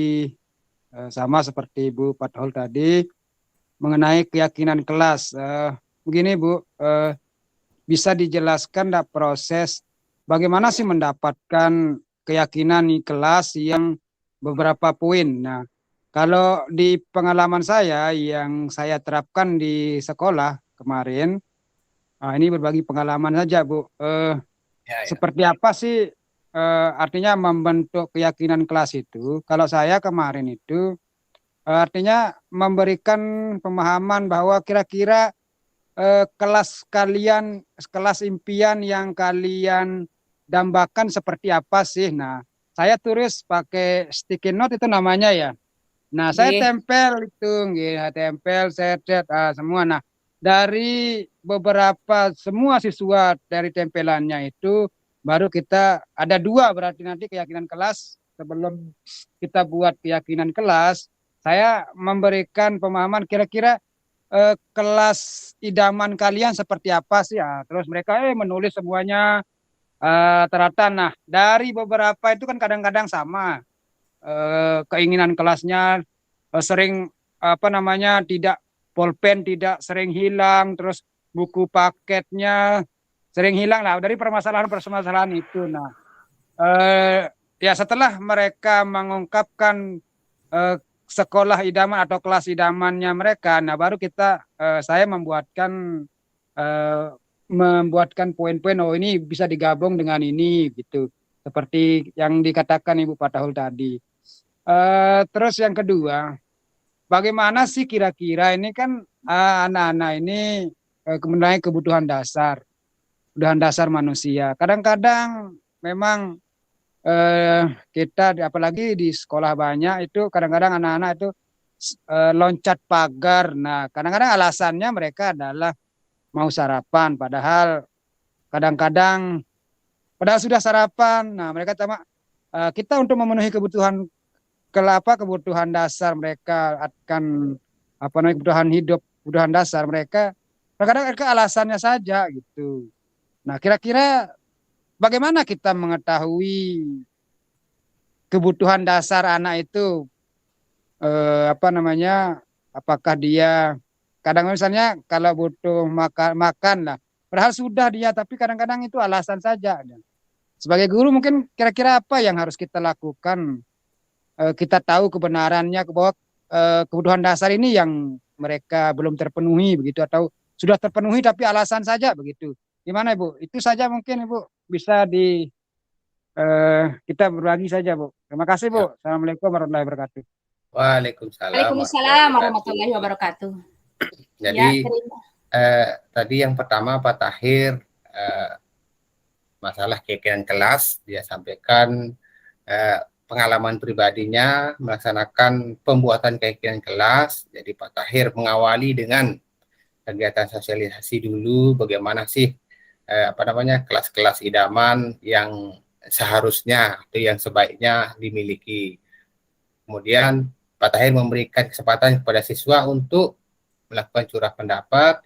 sama seperti Bu Fathul tadi mengenai keyakinan kelas. Begini Bu, bisa dijelaskan proses bagaimana sih mendapatkan keyakinan di kelas yang beberapa poin. Nah, kalau di pengalaman saya yang saya terapkan di sekolah kemarin, ini berbagi pengalaman saja Bu. Seperti apa sih artinya membentuk keyakinan kelas itu? Kalau saya kemarin itu artinya memberikan pemahaman bahwa kira-kira kelas kalian, kelas impian yang kalian dambakan seperti apa sih? Nah, saya tulis pakai sticky note itu namanya ya. Nah, saya tempel itu, tempel, saya semua. Nah, dari beberapa semua siswa dari tempelannya itu baru kita ada dua, berarti nanti keyakinan kelas. Sebelum kita buat keyakinan kelas, saya memberikan pemahaman kira-kira kelas idaman kalian seperti apa sih ya? Terus mereka menulis semuanya teratan. Nah, dari beberapa itu kan kadang-kadang sama keinginan kelasnya, sering apa namanya tidak pulpen tidak sering hilang, terus buku paketnya sering hilang lah dari permasalahan-permasalahan itu. Nah, ya setelah mereka mengungkapkan eh, sekolah idaman atau kelas idamannya mereka, nah baru saya membuatkan poin-poin, oh ini bisa digabung dengan ini gitu, seperti yang dikatakan Ibu Patahul tadi. Terus yang kedua, bagaimana sih kira-kira ini kan anak-anak ini mengenai kebutuhan dasar manusia. Kadang-kadang memang kita apalagi di sekolah banyak itu kadang-kadang anak-anak itu loncat pagar. Nah, kadang-kadang alasannya mereka adalah mau sarapan, padahal kadang-kadang sudah sarapan. Nah, mereka kita untuk memenuhi kebutuhan dasar mereka akan kebutuhan hidup, kebutuhan dasar mereka. Kadang-kadang mereka alasannya saja gitu. Nah, kira-kira bagaimana kita mengetahui kebutuhan dasar anak itu apakah dia kadang misalnya kalau butuh makan lah, padahal sudah dia, tapi kadang-kadang itu alasan saja. Sebagai guru mungkin kira-kira apa yang harus kita lakukan? Kita tahu kebenarannya bahwa kebutuhan dasar ini yang mereka belum terpenuhi begitu, atau sudah terpenuhi tapi alasan saja begitu. Gimana Ibu? Itu saja mungkin Ibu bisa kita berbagi saja Bu. Terima kasih Bu. Ya. Assalamualaikum warahmatullahi wabarakatuh. Waalaikumsalam Waalaikumsalam warahmatullahi wabarakatuh. Jadi Ya, tadi yang pertama Pak Tahir masalah keyakinan kelas, dia sampaikan pengalaman pribadinya melaksanakan pembuatan keyakinan kelas. Jadi Pak Tahir mengawali dengan kegiatan sosialisasi dulu, bagaimana sih kelas-kelas idaman yang seharusnya atau yang sebaiknya dimiliki. Kemudian Pak Tahir memberikan kesempatan kepada siswa untuk melakukan curah pendapat,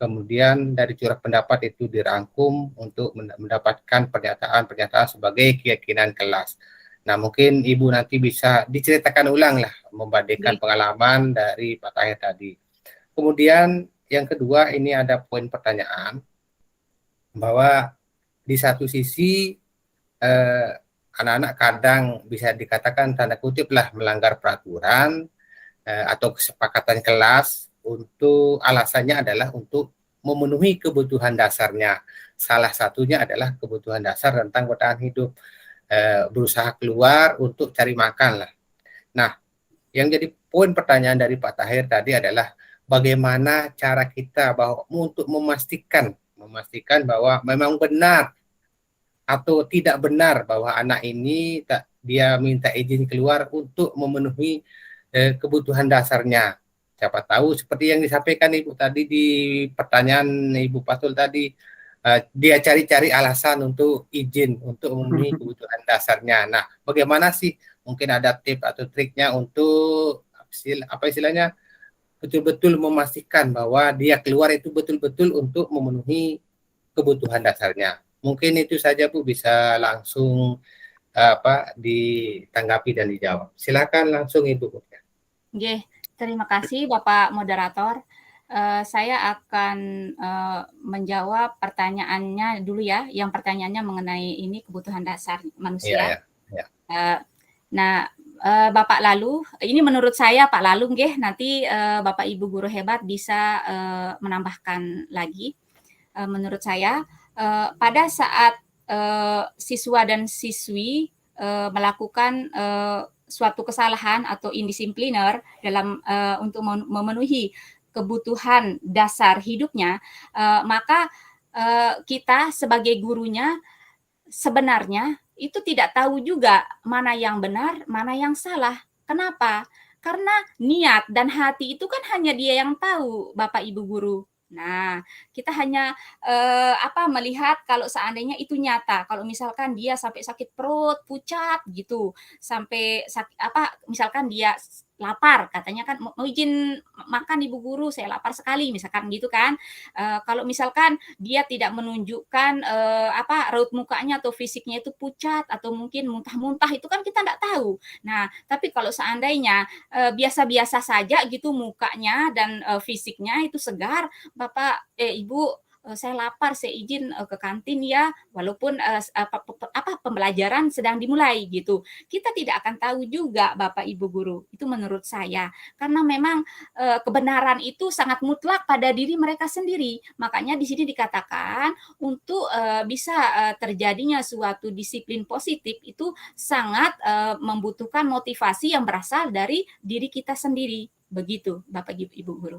kemudian dari curah pendapat itu dirangkum untuk mendapatkan pernyataan-pernyataan sebagai keyakinan kelas. Nah, mungkin Ibu nanti bisa diceritakan ulang lah, membandingkan pengalaman dari Pak Tahir tadi. Kemudian yang kedua, ini ada poin pertanyaan, bahwa di satu sisi anak-anak kadang bisa dikatakan tanda kutip lah melanggar peraturan atau kesepakatan kelas, untuk alasannya adalah untuk memenuhi kebutuhan dasarnya. Salah satunya adalah kebutuhan dasar tentang bertahan hidup, berusaha keluar untuk cari makan lah. Nah, yang jadi poin pertanyaan dari Pak Tahir tadi adalah bagaimana cara kita untuk memastikan bahwa memang benar atau tidak benar bahwa anak ini dia minta izin keluar untuk memenuhi kebutuhan dasarnya. Siapa tahu seperti yang disampaikan Ibu tadi di pertanyaan Ibu Patul tadi, dia cari-cari alasan untuk izin untuk memenuhi kebutuhan dasarnya. Nah, bagaimana sih mungkin ada tips atau triknya untuk istilahnya betul-betul memastikan bahwa dia keluar itu betul-betul untuk memenuhi kebutuhan dasarnya. Mungkin itu saja Bu, bisa langsung ditanggapi dan dijawab. Silakan langsung Ibu. Oke, terima kasih Bapak Moderator. Saya akan menjawab pertanyaannya dulu ya. Yang pertanyaannya mengenai ini kebutuhan dasar manusia. Ya. Nah, Bapak Lalu, ini menurut saya Pak Lalu, nanti Bapak Ibu guru hebat bisa menambahkan lagi. Menurut saya pada saat siswa dan siswi melakukan suatu kesalahan atau indisipliner dalam untuk memenuhi kebutuhan dasar hidupnya, maka kita sebagai gurunya sebenarnya itu tidak tahu juga mana yang benar, mana yang salah. Kenapa? Karena niat dan hati itu kan hanya dia yang tahu, Bapak Ibu guru. Nah, kita hanya melihat kalau seandainya itu nyata. Kalau misalkan dia sampai sakit perut, pucat gitu, sampai misalkan dia lapar, katanya kan mau izin makan Ibu Guru, saya lapar sekali, misalkan gitu kan. Kalau misalkan dia tidak menunjukkan raut mukanya atau fisiknya itu pucat atau mungkin muntah-muntah, itu kan kita nggak tahu. Nah, tapi kalau seandainya biasa-biasa saja gitu mukanya dan fisiknya itu segar, Bapak, Ibu, saya lapar, saya izin ke kantin ya, walaupun pembelajaran sedang dimulai gitu. Kita tidak akan tahu juga Bapak Ibu Guru, itu menurut saya. Karena memang kebenaran itu sangat mutlak pada diri mereka sendiri. Makanya di sini dikatakan untuk bisa terjadinya suatu disiplin positif itu sangat membutuhkan motivasi yang berasal dari diri kita sendiri. Begitu Bapak Ibu Guru.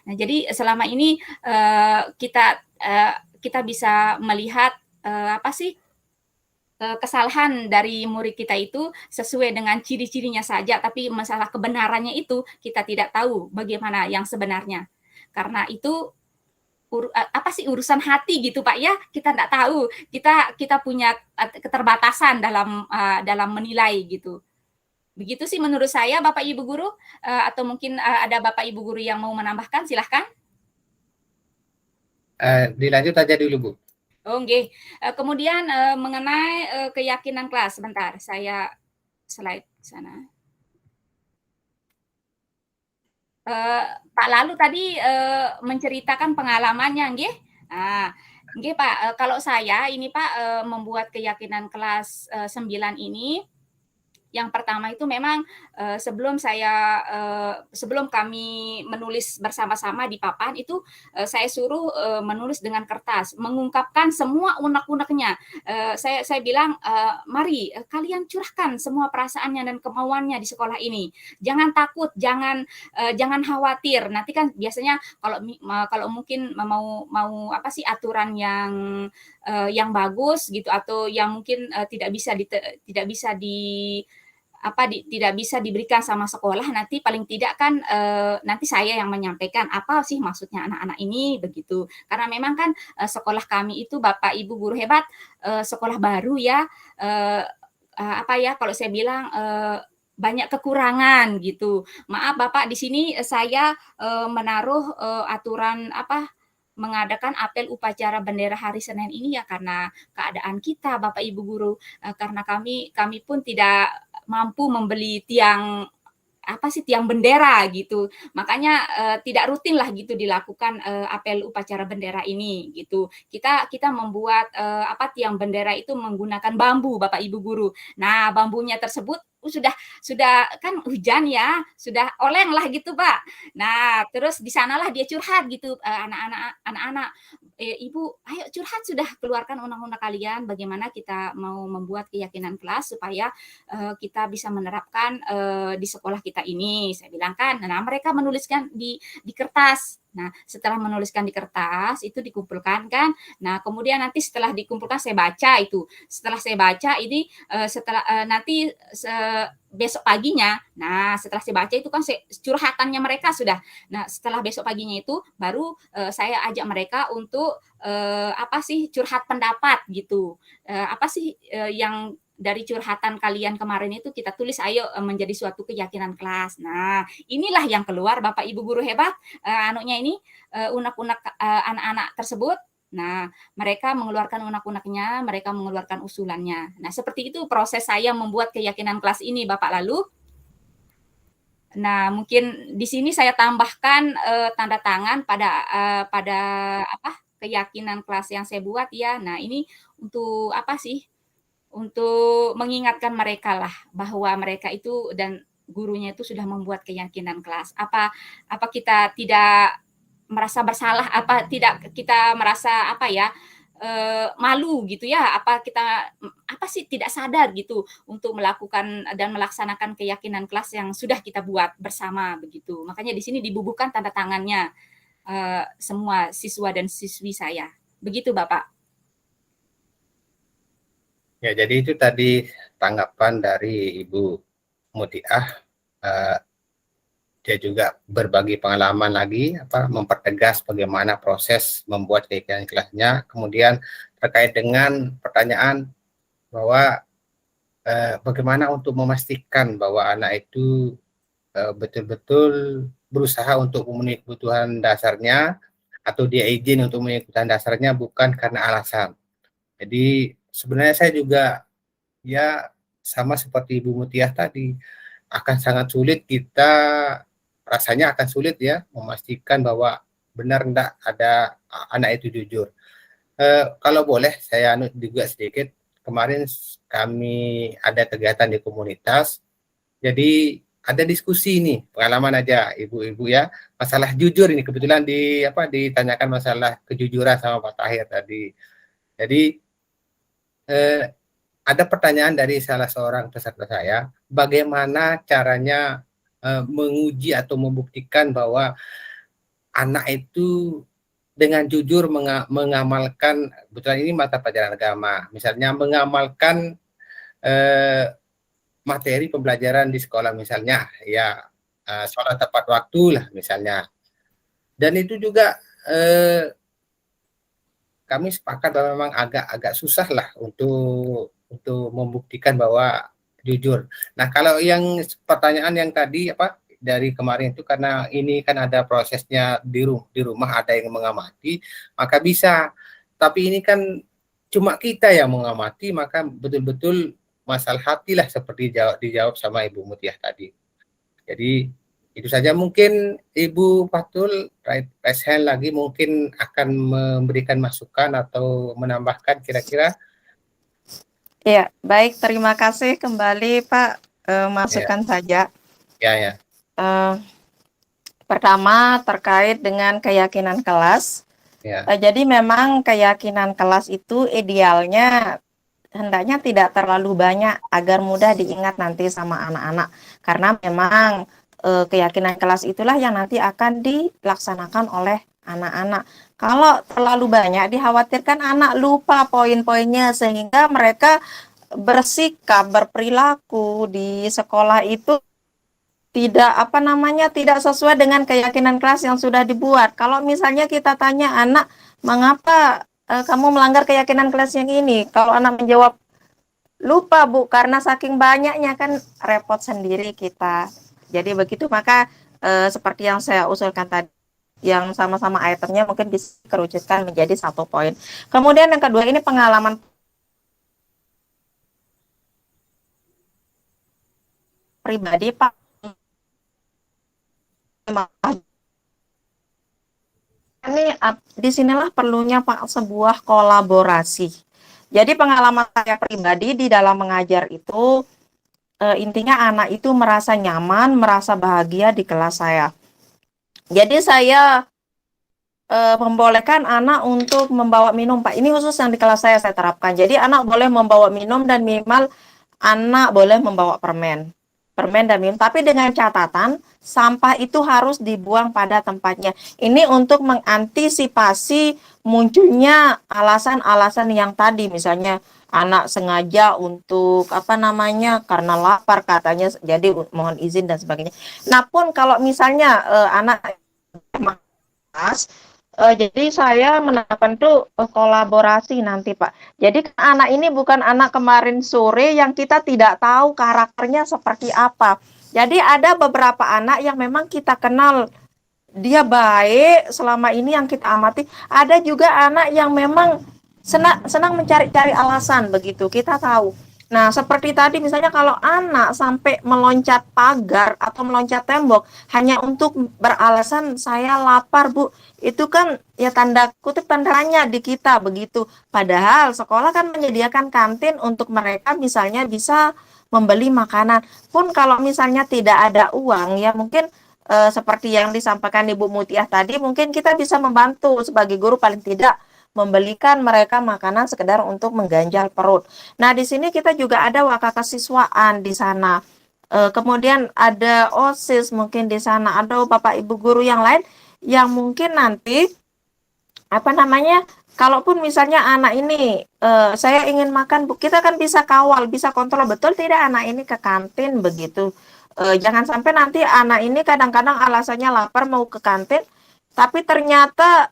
Nah, jadi selama ini kita bisa melihat kesalahan dari murid kita itu sesuai dengan ciri-cirinya saja, tapi masalah kebenarannya itu kita tidak tahu bagaimana yang sebenarnya. Karena itu urusan hati gitu Pak ya, kita tidak tahu. Kita punya keterbatasan dalam menilai gitu. Begitu sih menurut saya Bapak Ibu Guru, atau mungkin ada Bapak Ibu Guru yang mau menambahkan, silahkan. Dilanjut aja dulu Bu. Oh nggih. Kemudian mengenai keyakinan kelas, sebentar saya slide sana. Pak Lalu tadi menceritakan pengalamannya nggih. Nggih Pak, kalau saya ini Pak membuat keyakinan kelas 9 ini, yang pertama itu memang sebelum kami menulis bersama-sama di papan itu saya suruh menulis dengan kertas, mengungkapkan semua unek-uneknya. Saya bilang mari kalian curahkan semua perasaannya dan kemauannya di sekolah ini. Jangan takut, jangan khawatir. Nanti kan biasanya kalau mungkin mau aturan yang bagus gitu atau yang mungkin tidak bisa diberikan sama sekolah, nanti paling tidak kan nanti saya yang menyampaikan apa sih maksudnya anak-anak ini begitu. Karena memang kan sekolah kami itu Bapak Ibu Guru hebat, sekolah baru ya, kalau saya bilang banyak kekurangan gitu. Maaf Bapak, di sini saya menaruh aturan mengadakan apel upacara bendera hari Senin ini ya karena keadaan kita Bapak Ibu Guru, karena kami pun tidak mampu membeli tiang bendera gitu. Makanya tidak rutin lah gitu dilakukan apel upacara bendera ini gitu. Kita membuat tiang bendera itu menggunakan bambu Bapak Ibu Guru. Nah, bambunya tersebut sudah kan hujan ya, sudah oleng lah gitu Pak. Nah, terus di sanalah dia curhat gitu, anak-anak, Ibu, ayo curhat, sudah keluarkan unek-unek kalian, bagaimana kita mau membuat keyakinan kelas supaya kita bisa menerapkan di sekolah kita ini. Saya bilang kan, nah mereka menuliskan di kertas. Nah, setelah menuliskan di kertas itu dikumpulkan kan. Nah, kemudian nanti setelah dikumpulkan saya baca itu. Setelah saya baca ini besok paginya. Nah, setelah saya baca itu kan curhatannya mereka sudah. Nah, setelah besok paginya itu baru saya ajak mereka untuk curhat pendapat gitu. Yang dari curhatan kalian kemarin itu kita tulis, ayo menjadi suatu keyakinan kelas. Nah, inilah yang keluar Bapak Ibu Guru hebat, unek-unek anak-anak tersebut. Nah, mereka mengeluarkan unek-uneknya, mereka mengeluarkan usulannya. Nah, seperti itu proses saya membuat keyakinan kelas ini Bapak Lalu. Nah, mungkin di sini saya tambahkan tanda tangan pada keyakinan kelas yang saya buat ya. Nah, ini untuk untuk mengingatkan mereka lah bahwa mereka itu dan gurunya itu sudah membuat keyakinan kelas. Apa kita tidak merasa bersalah, tidak kita merasa malu gitu ya, kita tidak sadar gitu untuk melakukan dan melaksanakan keyakinan kelas yang sudah kita buat bersama begitu. Makanya di sini dibubuhkan tanda tangannya semua siswa dan siswi saya. Begitu Bapak. Ya, jadi itu tadi tanggapan dari Ibu Mutiah. Dia juga berbagi pengalaman lagi, mempertegas bagaimana proses membuat keyakinan kelasnya. Kemudian terkait dengan pertanyaan bahwa bagaimana untuk memastikan bahwa anak itu betul-betul berusaha untuk memenuhi kebutuhan dasarnya, atau dia izin untuk memenuhi kebutuhan dasarnya bukan karena alasan. Jadi sebenarnya saya juga ya sama seperti Ibu Mutiah tadi, akan sangat sulit kita, rasanya akan sulit ya memastikan bahwa benar enggak ada anak itu jujur. Kalau boleh saya anut juga sedikit, kemarin kami ada kegiatan di komunitas, jadi ada diskusi nih, pengalaman aja ibu-ibu ya, masalah jujur ini kebetulan ditanyakan masalah kejujuran sama Pak Tahir tadi. Jadi ada pertanyaan dari salah seorang peserta saya, bagaimana caranya menguji atau membuktikan bahwa anak itu dengan jujur mengamalkan, kebetulan ini mata pelajaran agama, misalnya mengamalkan materi pembelajaran di sekolah misalnya, ya sholat tepat waktu lah misalnya. Dan itu juga kami sepakat bahwa memang agak susah lah untuk membuktikan bahwa jujur. Nah, kalau yang pertanyaan yang tadi dari kemarin itu, karena ini kan ada prosesnya di rumah ada yang mengamati, maka bisa. Tapi ini kan cuma kita yang mengamati, maka betul-betul masalah hati lah seperti dijawab sama Ibu Mutiah tadi. Jadi itu saja, mungkin Ibu Fatul raise hand lagi mungkin akan memberikan masukan atau menambahkan kira-kira. Ya, baik, terima kasih kembali Pak, masukan saja. Ya. Pertama terkait dengan keyakinan kelas. Ya. Jadi memang keyakinan kelas itu idealnya hendaknya tidak terlalu banyak agar mudah diingat nanti sama anak-anak. Karena memang keyakinan kelas itulah yang nanti akan dilaksanakan oleh anak-anak. Kalau terlalu banyak dikhawatirkan anak lupa poin-poinnya sehingga mereka bersikap, berperilaku di sekolah itu tidak sesuai dengan keyakinan kelas yang sudah dibuat. Kalau misalnya kita tanya anak, mengapa kamu melanggar keyakinan kelas yang ini? Kalau anak menjawab, lupa Bu, karena saking banyaknya, kan repot sendiri kita. Jadi begitu, maka seperti yang saya usulkan tadi, yang sama-sama itemnya mungkin bisa kerucutkan menjadi 1 poin. Kemudian yang kedua, ini pengalaman pribadi Pak. Ini disinilah perlunya Pak sebuah kolaborasi. Jadi pengalaman saya pribadi di dalam mengajar itu intinya anak itu merasa nyaman, merasa bahagia di kelas saya. Jadi saya membolehkan anak untuk membawa minum Pak. Ini khusus yang di kelas saya terapkan. Jadi anak boleh membawa minum dan minimal anak boleh membawa permen dan minum, tapi dengan catatan sampah itu harus dibuang pada tempatnya. Ini untuk mengantisipasi munculnya alasan-alasan yang tadi, misalnya anak sengaja untuk karena lapar katanya, jadi mohon izin dan sebagainya. Nah pun kalau misalnya anak jadi saya menerapkan tuh kolaborasi nanti Pak. Jadi anak ini bukan anak kemarin sore yang kita tidak tahu karakternya seperti apa. Jadi ada beberapa anak yang memang kita kenal dia baik selama ini yang kita amati. Ada juga anak yang memang senang mencari-cari alasan begitu, kita tahu. Nah, seperti tadi misalnya kalau anak sampai meloncat pagar atau meloncat tembok hanya untuk beralasan saya lapar Bu, itu kan ya tanda kutip tanda tanya di kita begitu. Padahal sekolah kan menyediakan kantin untuk mereka misalnya bisa membeli makanan. Pun kalau misalnya tidak ada uang ya mungkin seperti yang disampaikan Ibu Mutiah tadi, mungkin kita bisa membantu sebagai guru paling tidak membelikan mereka makanan sekedar untuk mengganjal perut. Nah, di sini kita juga ada wakaka siswaan di sana. Kemudian ada OSIS mungkin di sana, ada Bapak Ibu guru yang lain yang mungkin nanti kalaupun misalnya anak ini saya ingin makan Bu, kita kan bisa kawal, bisa kontrol betul tidak anak ini ke kantin begitu. Jangan sampai nanti anak ini kadang-kadang alasannya lapar mau ke kantin, tapi ternyata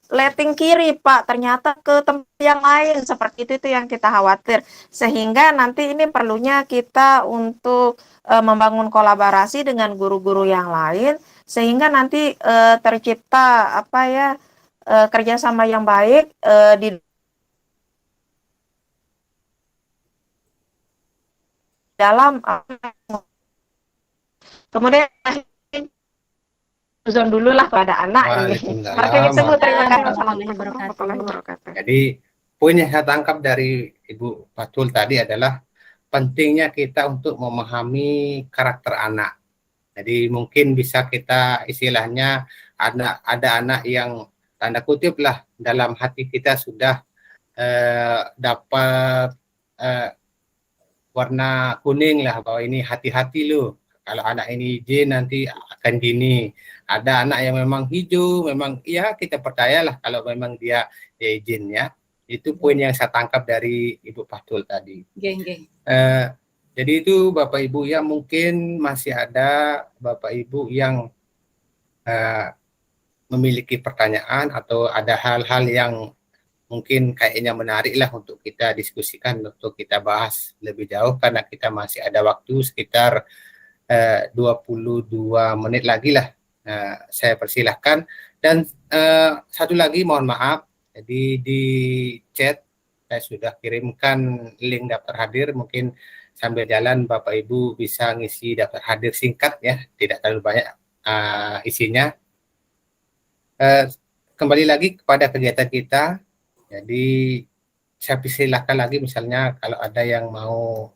letting kiri Pak, ternyata ke tempat yang lain, seperti itu yang kita khawatir. Sehingga nanti ini perlunya kita untuk membangun kolaborasi dengan guru-guru yang lain, sehingga nanti tercipta apa ya, kerjasama yang baik di dalam kemudian zon dulu lah pada anak ini. Waalaikumsalam. Makanya semua terima kasih. Warahmatullahi wabarakatuh. Jadi poin yang saya tangkap dari Ibu Fatul tadi adalah pentingnya kita untuk memahami karakter anak. Jadi mungkin bisa kita istilahnya ada anak yang tanda kutip lah dalam hati kita sudah dapat warna kuning lah, bahwa ini hati-hati loh. Kalau anak ini izin nanti akan gini. Ada anak yang memang hijau, memang ya kita percayalah kalau memang dia izin ya. Itu poin yang saya tangkap dari Ibu Fatul tadi. Jadi itu Bapak Ibu ya, mungkin masih ada Bapak Ibu yang memiliki pertanyaan atau ada hal-hal yang mungkin kayaknya menarik lah untuk kita diskusikan, untuk kita bahas lebih jauh, karena kita masih ada waktu sekitar 22 menit lagi lah. Saya persilahkan. Dan satu lagi mohon maaf, jadi di chat saya sudah kirimkan link daftar hadir, mungkin sambil jalan Bapak Ibu bisa ngisi daftar hadir singkat ya, tidak terlalu banyak isinya. Kembali lagi kepada kegiatan kita. Jadi saya persilahkan lagi misalnya kalau ada yang mau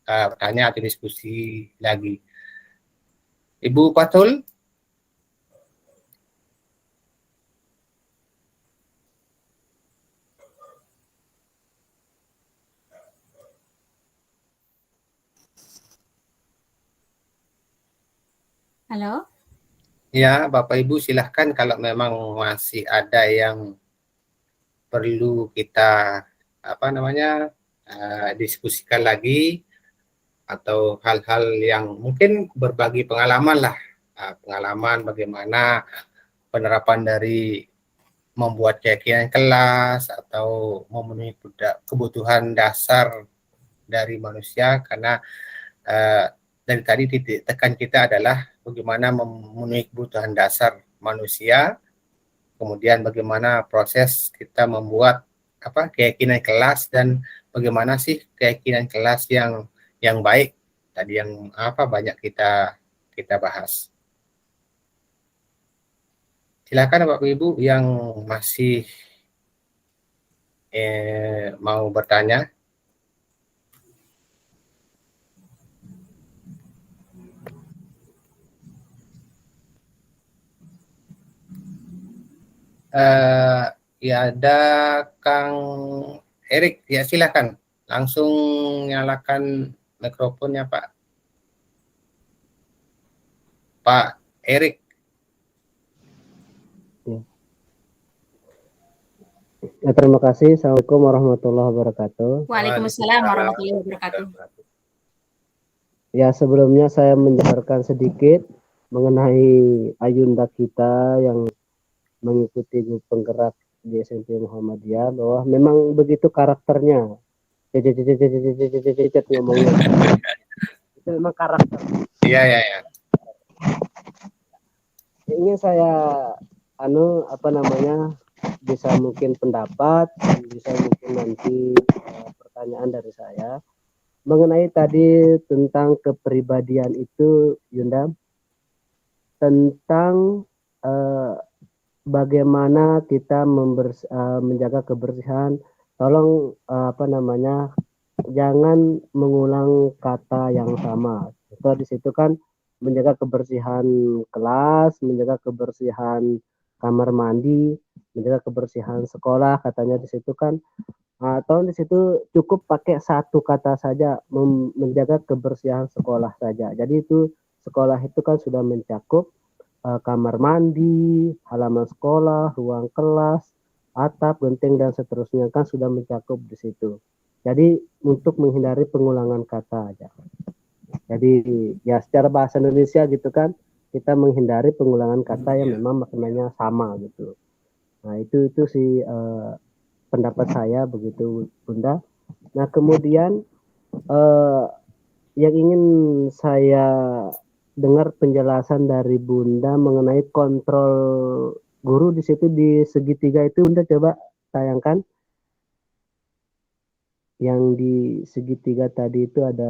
bertanya atau diskusi lagi. Ibu Fatul? Halo? Ya, Bapak Ibu silahkan kalau memang masih ada yang perlu kita diskusikan lagi, atau hal-hal yang mungkin berbagi pengalaman lah, pengalaman bagaimana penerapan dari membuat keyakinan kelas atau memenuhi kebutuhan dasar dari manusia, karena dari tadi titik tekan kita adalah bagaimana memenuhi kebutuhan dasar manusia, kemudian bagaimana proses kita membuat keyakinan kelas, dan bagaimana sih keyakinan kelas yang baik tadi yang banyak kita bahas. Silakan Bapak Ibu yang masih mau bertanya. Ya ada Kang Erik, ya silakan langsung nyalakan mikrofonnya Pak Erik. Ya, terima kasih. Assalamualaikum warahmatullahi wabarakatuh. Waalaikumsalam warahmatullahi wabarakatuh. Ya, sebelumnya saya menjabarkan sedikit mengenai ayunda kita yang mengikuti penggerak di SMP Muhammadiyah, bahwa memang begitu karakternya. Ngomongnya. Itu memang karakter. Iya. Ingin saya bisa mungkin pendapat, bisa mungkin nanti pertanyaan dari saya mengenai tadi tentang kepribadian itu, Yunda, tentang bagaimana kita menjaga kebersihan. Tolong jangan mengulang kata yang sama. Itu di situ kan menjaga kebersihan kelas, menjaga kebersihan kamar mandi, menjaga kebersihan sekolah, katanya di situ kan. Atau di situ cukup pakai satu kata saja, menjaga kebersihan sekolah saja. Jadi itu sekolah itu kan sudah mencakup kamar mandi, halaman sekolah, ruang kelas, atap, genteng, dan seterusnya, kan sudah mencakup di situ. Jadi untuk menghindari pengulangan kata aja. Jadi ya secara bahasa Indonesia gitu kan, kita menghindari pengulangan kata yang memang maknanya sama gitu. Nah, itu sih pendapat saya begitu, Bunda. Nah, kemudian yang ingin saya dengar penjelasan dari Bunda mengenai kontrol guru di situ di segitiga itu. Bunda coba tayangkan yang di segitiga tadi itu ada.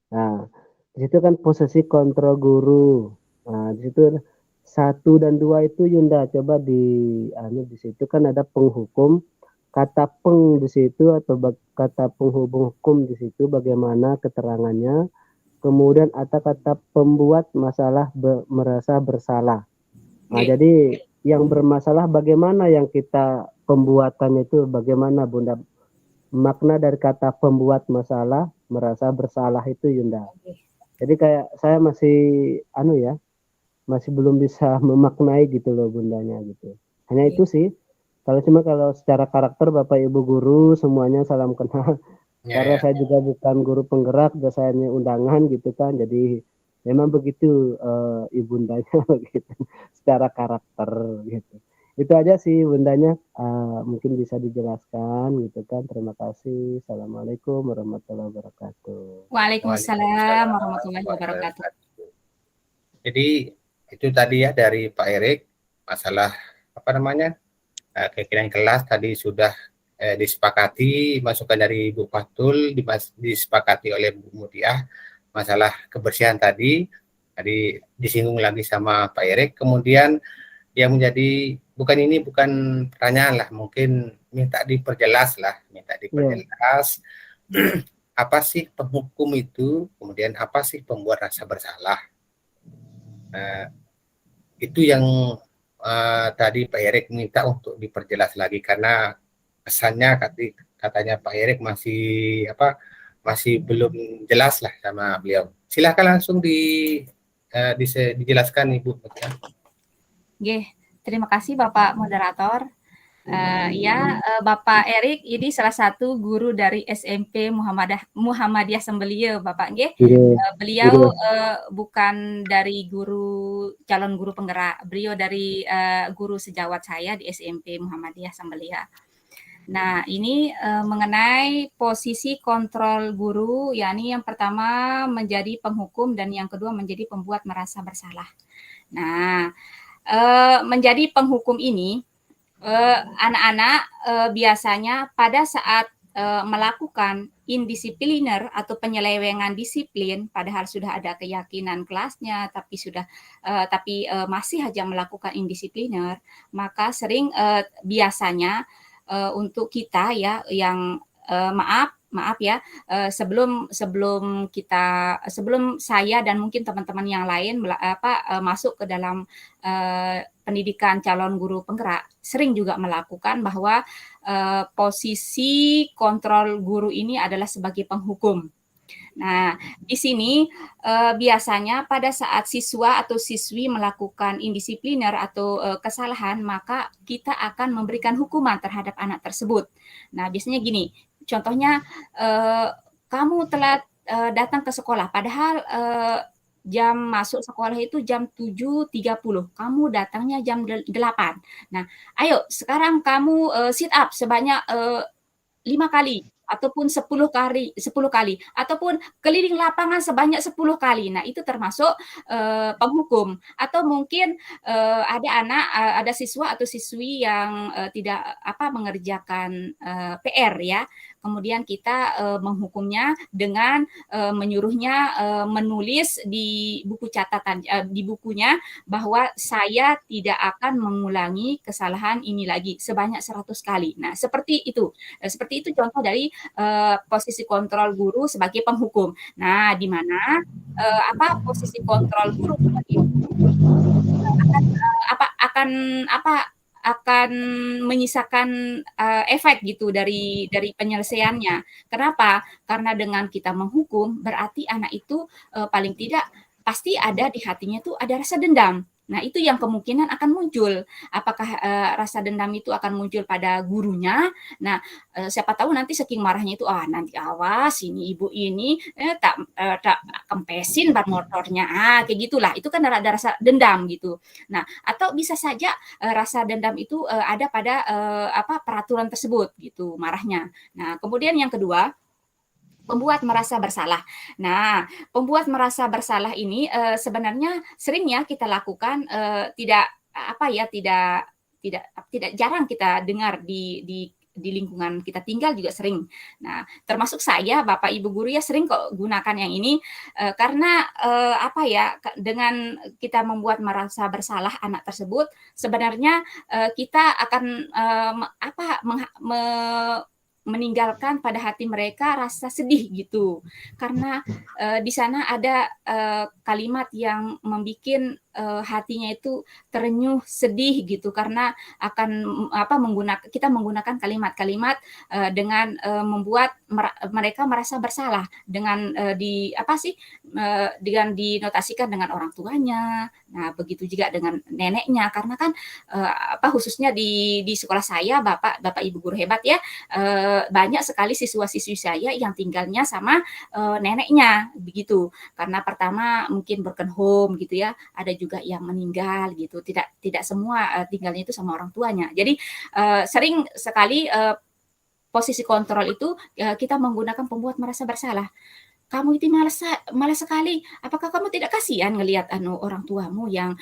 Nah, di situ kan posisi kontrol guru. Nah, di situ 1 dan 2 itu Yunda coba di situ kan ada penghukum, kata peng di situ atau kata penghubung hukum di situ bagaimana keterangannya. Kemudian ada kata pembuat masalah merasa bersalah. Nah, jadi yang bermasalah bagaimana yang kita pembuatannya itu bagaimana Bunda? Makna dari kata pembuat masalah merasa bersalah itu Yunda. Jadi kayak saya masih masih belum bisa memaknai gitu loh Bundanya gitu. Hanya itu sih. Kalau secara karakter Bapak Ibu guru semuanya salam kenal. Karena saya juga bukan guru penggerak, saya hanya undangan gitu kan. Jadi memang begitu ibundanya begitu secara karakter gitu. Itu aja sih Bundanya, mungkin bisa dijelaskan gitu kan. Terima kasih. Assalamualaikum warahmatullahi wabarakatuh. Waalaikumsalam warahmatullahi wabarakatuh. Jadi itu tadi ya dari Pak Erik, masalah keyakinan kelas tadi sudah disepakati, masukan dari Bu Fatul disepakati oleh Bu Mudiah, masalah kebersihan tadi disinggung lagi sama Pak Erik. Kemudian yang menjadi bukan pertanyaan lah, mungkin minta diperjelas apa sih penghukum itu, kemudian apa sih pembuat rasa bersalah. Itu yang tadi Pak Erik minta untuk diperjelas lagi, karena kesannya katanya Pak Erik masih belum jelas lah sama beliau. Silakan langsung dijelaskan Ibu. Terima kasih Bapak Moderator. Bapak Erik ini salah satu guru dari SMP Muhammadiyah Sembelio, Bapak nggih. Beliau bukan dari calon guru penggerak, beliau dari guru sejawat saya di SMP Muhammadiyah Sembelio. Nah, ini mengenai posisi kontrol guru, yakni yang pertama menjadi penghukum dan yang kedua menjadi pembuat merasa bersalah. Nah, menjadi penghukum ini anak-anak biasanya pada saat melakukan indisipliner atau penyelewengan disiplin, padahal sudah ada keyakinan kelasnya, tapi masih saja melakukan indisipliner, maka sering biasanya untuk kita ya yang maaf ya, sebelum saya dan mungkin teman-teman yang lain masuk ke dalam pendidikan calon guru penggerak, sering juga melakukan bahwa posisi kontrol guru ini adalah sebagai penghukum. Nah, di sini biasanya pada saat siswa atau siswi melakukan indisipliner atau kesalahan, maka kita akan memberikan hukuman terhadap anak tersebut. Nah, biasanya gini, contohnya kamu telat datang ke sekolah, padahal jam masuk sekolah itu jam 7.30, kamu datangnya jam 8. Nah, ayo sekarang kamu sit up sebanyak 5 kali ataupun 10 kali ataupun keliling lapangan sebanyak 10 kali. Nah, itu termasuk penghukum. Atau mungkin ada siswa atau siswi yang tidak mengerjakan PR ya. Kemudian kita menghukumnya dengan menyuruhnya menulis di buku catatan di bukunya bahwa saya tidak akan mengulangi kesalahan ini lagi sebanyak 100 kali. Nah, seperti itu. Seperti itu contoh dari posisi kontrol guru sebagai penghukum. Nah, di mana posisi kontrol guru sebagai akan menyisakan efek gitu dari penyelesaiannya. Kenapa? Karena dengan kita menghukum berarti anak itu paling tidak pasti ada di hatinya tuh ada rasa dendam. Nah, itu yang kemungkinan akan muncul. Apakah rasa dendam itu akan muncul pada gurunya? Nah, siapa tahu nanti saking marahnya itu, nanti awas ini ibu ini tak kempesin ban motornya, kayak gitulah. Itu kan ada rasa dendam gitu. Nah, atau bisa saja rasa dendam itu ada pada peraturan tersebut gitu marahnya. Nah, kemudian yang kedua, pembuat merasa bersalah. Nah, pembuat merasa bersalah ini sebenarnya sering ya kita lakukan, tidak jarang kita dengar di lingkungan kita tinggal juga sering. Nah, termasuk saya, Bapak Ibu guru ya sering kok gunakan yang ini karena dengan kita membuat merasa bersalah anak tersebut, sebenarnya kita akan meninggalkan pada hati mereka rasa sedih gitu, karena di sana ada kalimat yang membuat hatinya itu terenyuh sedih gitu, karena akan kita menggunakan kalimat-kalimat dengan membuat mereka merasa bersalah dengan dengan dinotasikan dengan orang tuanya. Nah, begitu juga dengan neneknya, karena kan khususnya di sekolah saya, Bapak Ibu guru hebat ya, banyak sekali siswa-siswi saya yang tinggalnya sama neneknya begitu, karena pertama mungkin broken home gitu ya, ada juga yang meninggal gitu, tidak semua tinggalnya itu sama orang tuanya. Jadi sering sekali posisi kontrol itu kita menggunakan pembuat merasa bersalah. Kamu itu malas sekali. Apakah kamu tidak kasihan ngelihat orang tuamu yang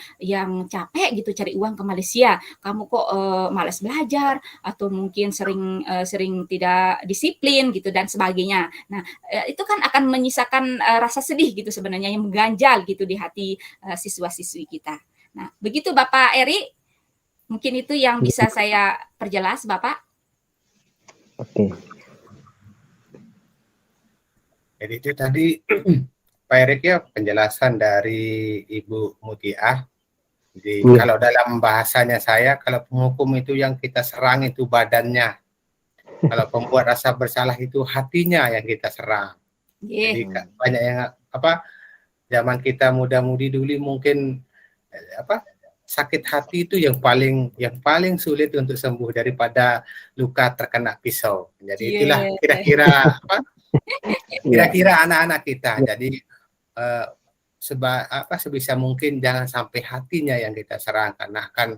capek gitu cari uang ke Malaysia? Kamu kok malas belajar, atau mungkin sering tidak disiplin gitu dan sebagainya. Nah, itu kan akan menyisakan rasa sedih gitu sebenarnya, yang mengganjal gitu di hati siswa-siswi kita. Nah, begitu Bapak Eri. Mungkin itu yang bisa saya perjelas, Bapak. Oke. Jadi itu tadi Pak Erik ya penjelasan dari Ibu Mutiah. Jadi kalau dalam bahasanya saya, kalau penghukum itu yang kita serang itu badannya. Kalau pembuat rasa bersalah itu hatinya yang kita serang. Jadi banyak yang zaman kita muda-mudi dulu mungkin sakit hati itu yang paling sulit untuk sembuh daripada luka terkena pisau. Jadi itulah kira-kira anak-anak kita. Jadi sebisa mungkin jangan sampai hatinya yang kita serang, karena akan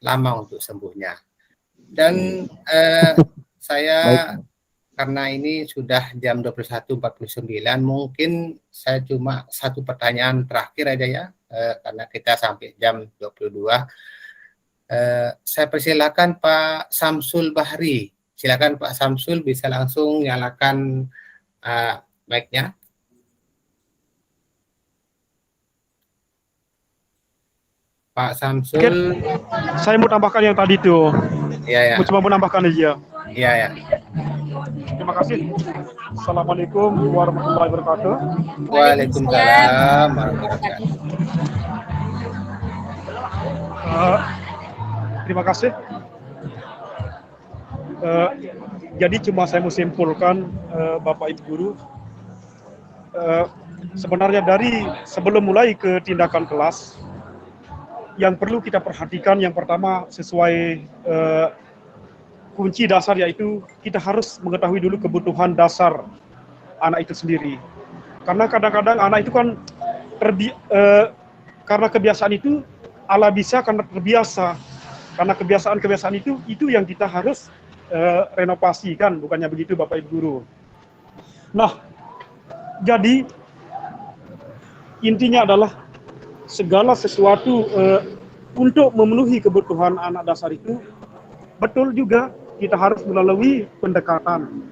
lama untuk sembuhnya. Dan saya karena ini sudah jam 21.49, mungkin saya cuma satu pertanyaan terakhir aja ya, karena kita sampai jam 22. Saya persilakan Pak Samsul Bahri. Silakan Pak Samsul, bisa langsung nyalakan mic-nya. Pak Samsul. Saya mau tambahkan yang tadi tuh. Iya. Mau coba menambahkan aja. Iya. Terima kasih. Assalamualaikum warahmatullahi wabarakatuh. Waalaikumsalam warahmatullahi wabarakatuh. Terima kasih. Jadi cuma saya mau simpulkan, Bapak Ibu guru, sebenarnya dari sebelum mulai ke tindakan kelas, yang perlu kita perhatikan yang pertama sesuai kunci dasar, yaitu kita harus mengetahui dulu kebutuhan dasar anak itu sendiri. Karena kadang-kadang anak itu kan karena kebiasaan itu ala bisa karena terbiasa. Karena kebiasaan itu yang kita harus renovasi, kan, bukannya begitu Bapak Ibu guru. Nah, jadi intinya adalah segala sesuatu untuk memenuhi kebutuhan anak dasar itu, betul juga kita harus melalui pendekatan.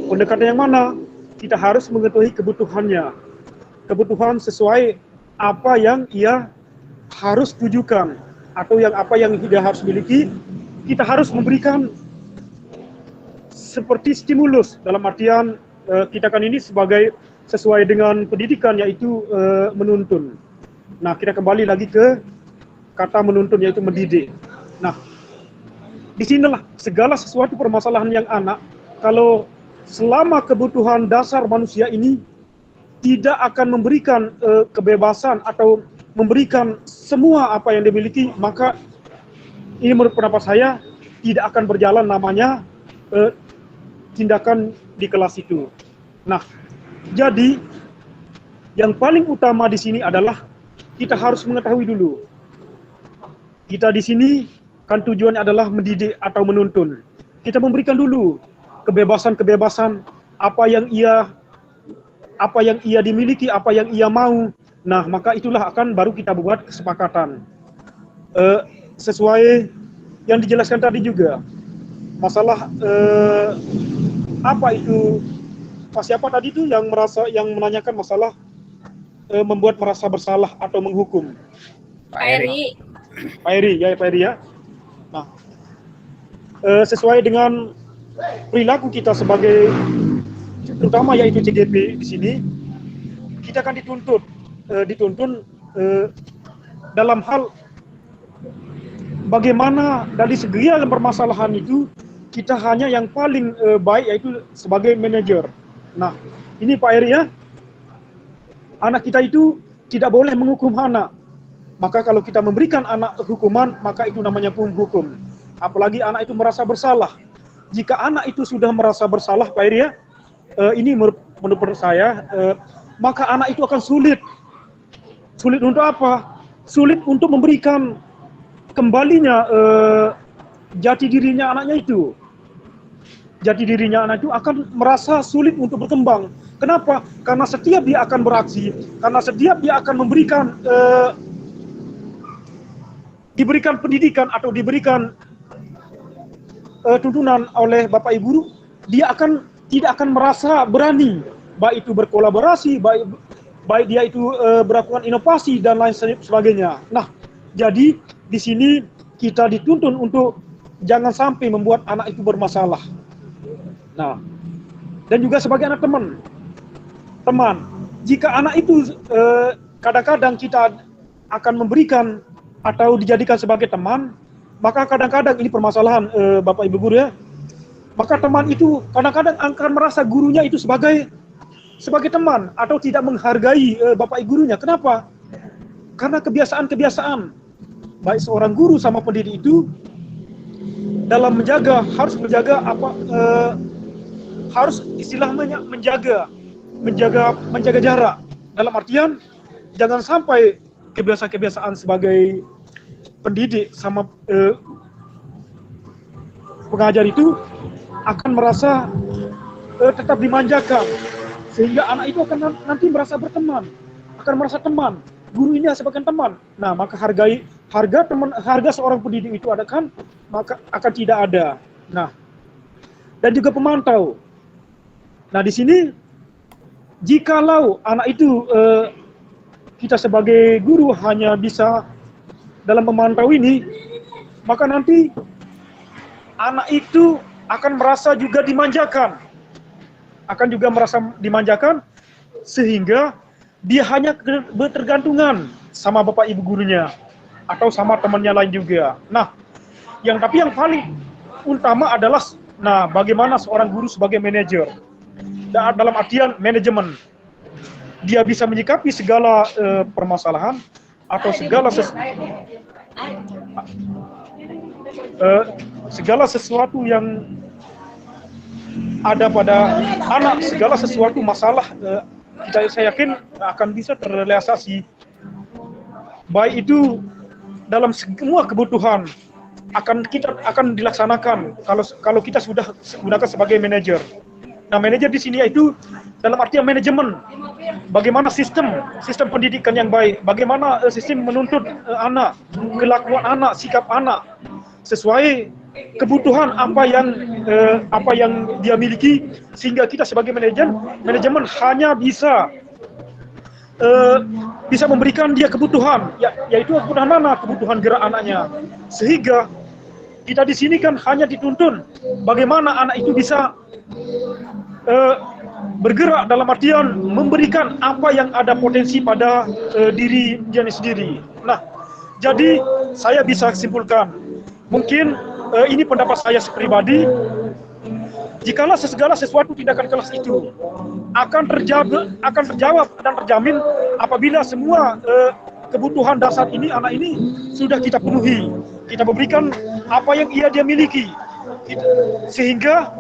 Pendekatan yang mana? Kita harus mengetahui kebutuhannya. Kebutuhan sesuai apa yang ia harus tujukan, atau apa yang dia harus miliki. Kita harus memberikan seperti stimulus, dalam artian kita kan ini sebagai sesuai dengan pendidikan, yaitu menuntun. Nah, kita kembali lagi ke kata menuntun, yaitu mendidik. Nah, disinilah segala sesuatu permasalahan yang anak, kalau selama kebutuhan dasar manusia ini tidak akan memberikan kebebasan atau memberikan semua apa yang dimiliki, maka ini menurut pendapat saya tidak akan berjalan namanya tindakan di kelas itu. Nah, jadi yang paling utama di sini adalah kita harus mengetahui dulu. Kita di sini kan tujuannya adalah mendidik atau menuntun. Kita memberikan dulu kebebasan-kebebasan apa yang ia dimiliki, apa yang ia mau. Nah, maka itulah akan baru kita buat kesepakatan. Sesuai yang dijelaskan tadi juga, masalah apa itu, siapa tadi itu yang menanyakan masalah membuat merasa bersalah atau menghukum? Pak Eri. Pak Eri ya. Nah, sesuai dengan perilaku kita sebagai, terutama yaitu CGP di sini, kita akan dituntun dalam hal bagaimana dari segala permasalahan itu kita hanya yang paling baik yaitu sebagai manajer. Nah, ini Pak Eri ya, anak kita itu tidak boleh menghukum anak. Maka kalau kita memberikan anak hukuman, maka itu namanya hukum. Apalagi anak itu merasa bersalah. Jika anak itu sudah merasa bersalah, Pak Eri ya, ini menurut saya, maka anak itu akan sulit. Sulit untuk apa? Sulit untuk memberikan kembalinya jati dirinya anaknya itu. Jati dirinya anak itu akan merasa sulit untuk berkembang. Kenapa? Karena setiap dia akan beraksi, karena setiap dia akan diberikan pendidikan atau diberikan tuntunan oleh Bapak Ibu Guru, dia tidak akan merasa berani, baik itu berkolaborasi, baik dia itu melakukan inovasi dan lain sebagainya. Nah, jadi di sini kita dituntun untuk jangan sampai membuat anak itu bermasalah. Nah, dan juga sebagai anak teman, jika anak itu kadang-kadang kita akan memberikan atau dijadikan sebagai teman, maka kadang-kadang ini permasalahan Bapak Ibu Guru ya, maka teman itu kadang-kadang akan merasa gurunya itu sebagai teman atau tidak menghargai Bapak Ibu Gurunya. Kenapa? Karena kebiasaan-kebiasaan baik seorang guru sama pendidik itu dalam harus menjaga harus istilahnya menjaga jarak. Dalam artian jangan sampai kebiasaan-kebiasaan sebagai pendidik sama pengajar itu akan merasa tetap dimanjakan, sehingga anak itu akan nanti merasa berteman, akan merasa teman. Guru ini sebagai teman. Nah, maka harga seorang pendidik itu maka akan tidak ada. Nah, dan juga pemantau. Nah, di sini jikalau anak itu kita sebagai guru hanya bisa dalam memantau ini, maka nanti anak itu akan merasa juga dimanjakan. Sehingga dia hanya bertergantungan sama Bapak Ibu gurunya atau sama temannya lain juga. Nah, yang paling utama adalah bagaimana seorang guru sebagai manajer. Dalam artian manajemen. Dia bisa menyikapi segala permasalahan atau segala sesuatu yang ada pada anak, segala sesuatu masalah, saya yakin akan bisa terrealisasi. Baik itu dalam semua kebutuhan akan dilaksanakan kalau kita sudah gunakan sebagai manajer. Nah, manajer di sini yaitu dalam artian manajemen. Bagaimana sistem pendidikan yang baik, bagaimana sistem menuntut anak, kelakuan anak, sikap anak sesuai kebutuhan apa yang dia miliki, sehingga kita sebagai manajemen hanya bisa memberikan dia kebutuhan, yaitu kebutuhan anak, kebutuhan gerak anaknya. Sehingga kita di sini kan hanya dituntun bagaimana anak itu bisa bergerak, dalam artian memberikan apa yang ada potensi pada diri dia sendiri. Nah, jadi saya bisa simpulkan, mungkin ini pendapat saya pribadi, jikalau segala sesuatu tindakan kelas itu akan terjawab dan terjamin apabila semua kebutuhan dasar ini, anak ini sudah kita penuhi. Kita memberikan apa yang dia miliki. Sehingga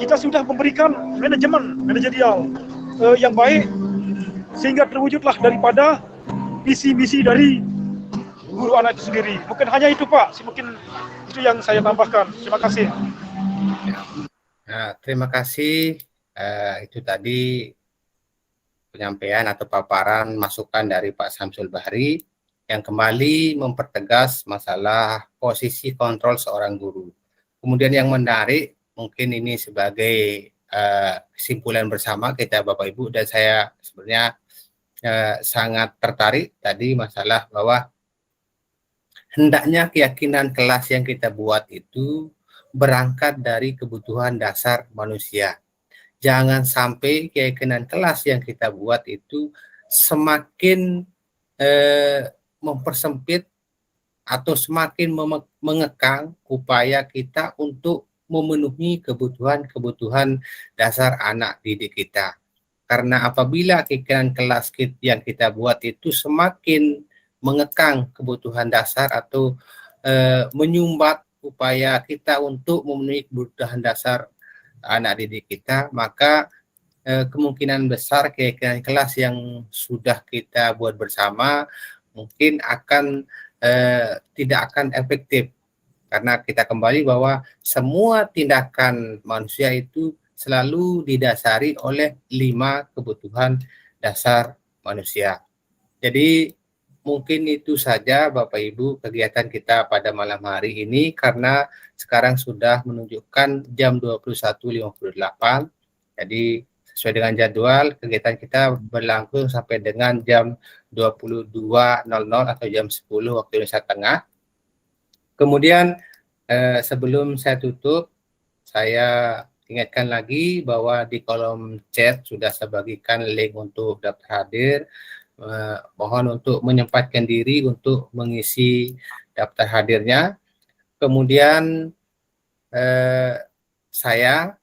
kita sudah memberikan manajemen manajerial yang baik, sehingga terwujudlah daripada visi misi dari guru anak itu sendiri. Mungkin hanya itu Pak, mungkin itu yang saya tambahkan. Terima kasih. Nah, terima kasih. Itu tadi penyampaian atau paparan masukan dari Pak Samsul Bahri yang kembali mempertegas masalah posisi kontrol seorang guru. Kemudian yang menarik, mungkin ini sebagai kesimpulan bersama kita Bapak Ibu, dan saya sebenarnya sangat tertarik tadi masalah bahwa hendaknya keyakinan kelas yang kita buat itu berangkat dari kebutuhan dasar manusia. Jangan sampai keyakinan kelas yang kita buat itu semakin mempersempit atau semakin mengekang upaya kita untuk memenuhi kebutuhan dasar anak didik kita. Karena apabila keyakinan kelas yang kita buat itu semakin mengekang kebutuhan dasar atau menyumbat upaya kita untuk memenuhi kebutuhan dasar anak didik kita, maka kemungkinan besar keyakinan kelas yang sudah kita buat bersama mungkin akan tidak akan efektif, karena kita kembali bahwa semua tindakan manusia itu selalu didasari oleh 5 kebutuhan dasar manusia. Jadi mungkin itu saja Bapak Ibu kegiatan kita pada malam hari ini, karena sekarang sudah menunjukkan jam 21.58. Jadi sesuai dengan jadwal kegiatan kita berlangsung sampai dengan jam 22.00 atau jam 10 waktu Indonesia Tengah. Kemudian sebelum saya tutup, saya ingatkan lagi bahwa di kolom chat sudah saya bagikan link untuk daftar hadir. Mohon untuk menyempatkan diri untuk mengisi daftar hadirnya. Kemudian saya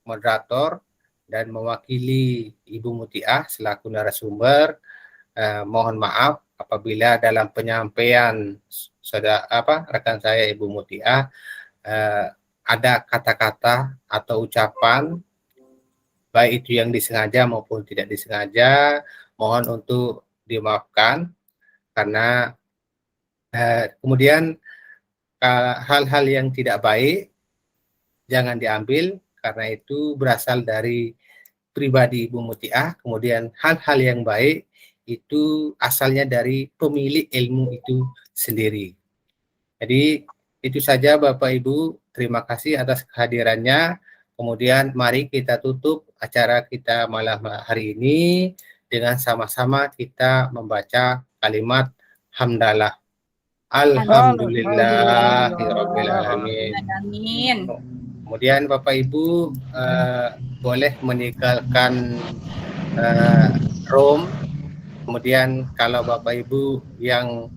moderator dan mewakili Ibu Mutiah selaku narasumber, mohon maaf apabila dalam penyampaian rekan saya Ibu Mutiah ada kata-kata atau ucapan baik itu yang disengaja maupun tidak disengaja, mohon untuk dimaafkan, karena kemudian hal-hal yang tidak baik jangan diambil, karena itu berasal dari pribadi Ibu Mutiah. Kemudian hal-hal yang baik itu asalnya dari pemilik ilmu itu sendiri. Jadi itu saja Bapak Ibu, terima kasih atas kehadirannya. Kemudian mari kita tutup acara kita malam hari ini dengan sama-sama kita membaca kalimat hamdalah. Alhamdulillahirabbil alamin. Amin. Kemudian Bapak Ibu boleh meninggalkan room. Kemudian kalau Bapak Ibu yang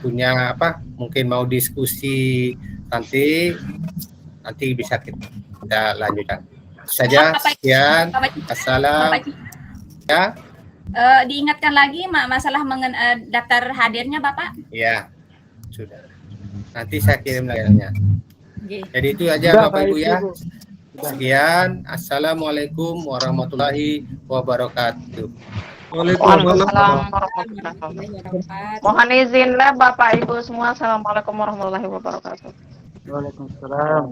punya mungkin mau diskusi nanti bisa kita lanjutkan. Saja sekian. Assalam. Ya. Diingatkan lagi masalah daftar hadirnya Bapak? Ya, sudah. Nanti saya kirim lainnya. Jadi itu aja Bapak Ibu ya. Sekian. Assalamualaikum warahmatullahi wabarakatuh. Waalaikumsalam warahmatullahi wabarakatuh. Mohon izinlah Bapak Ibu semua. Assalamualaikum warahmatullahi wabarakatuh. Waalaikumsalam.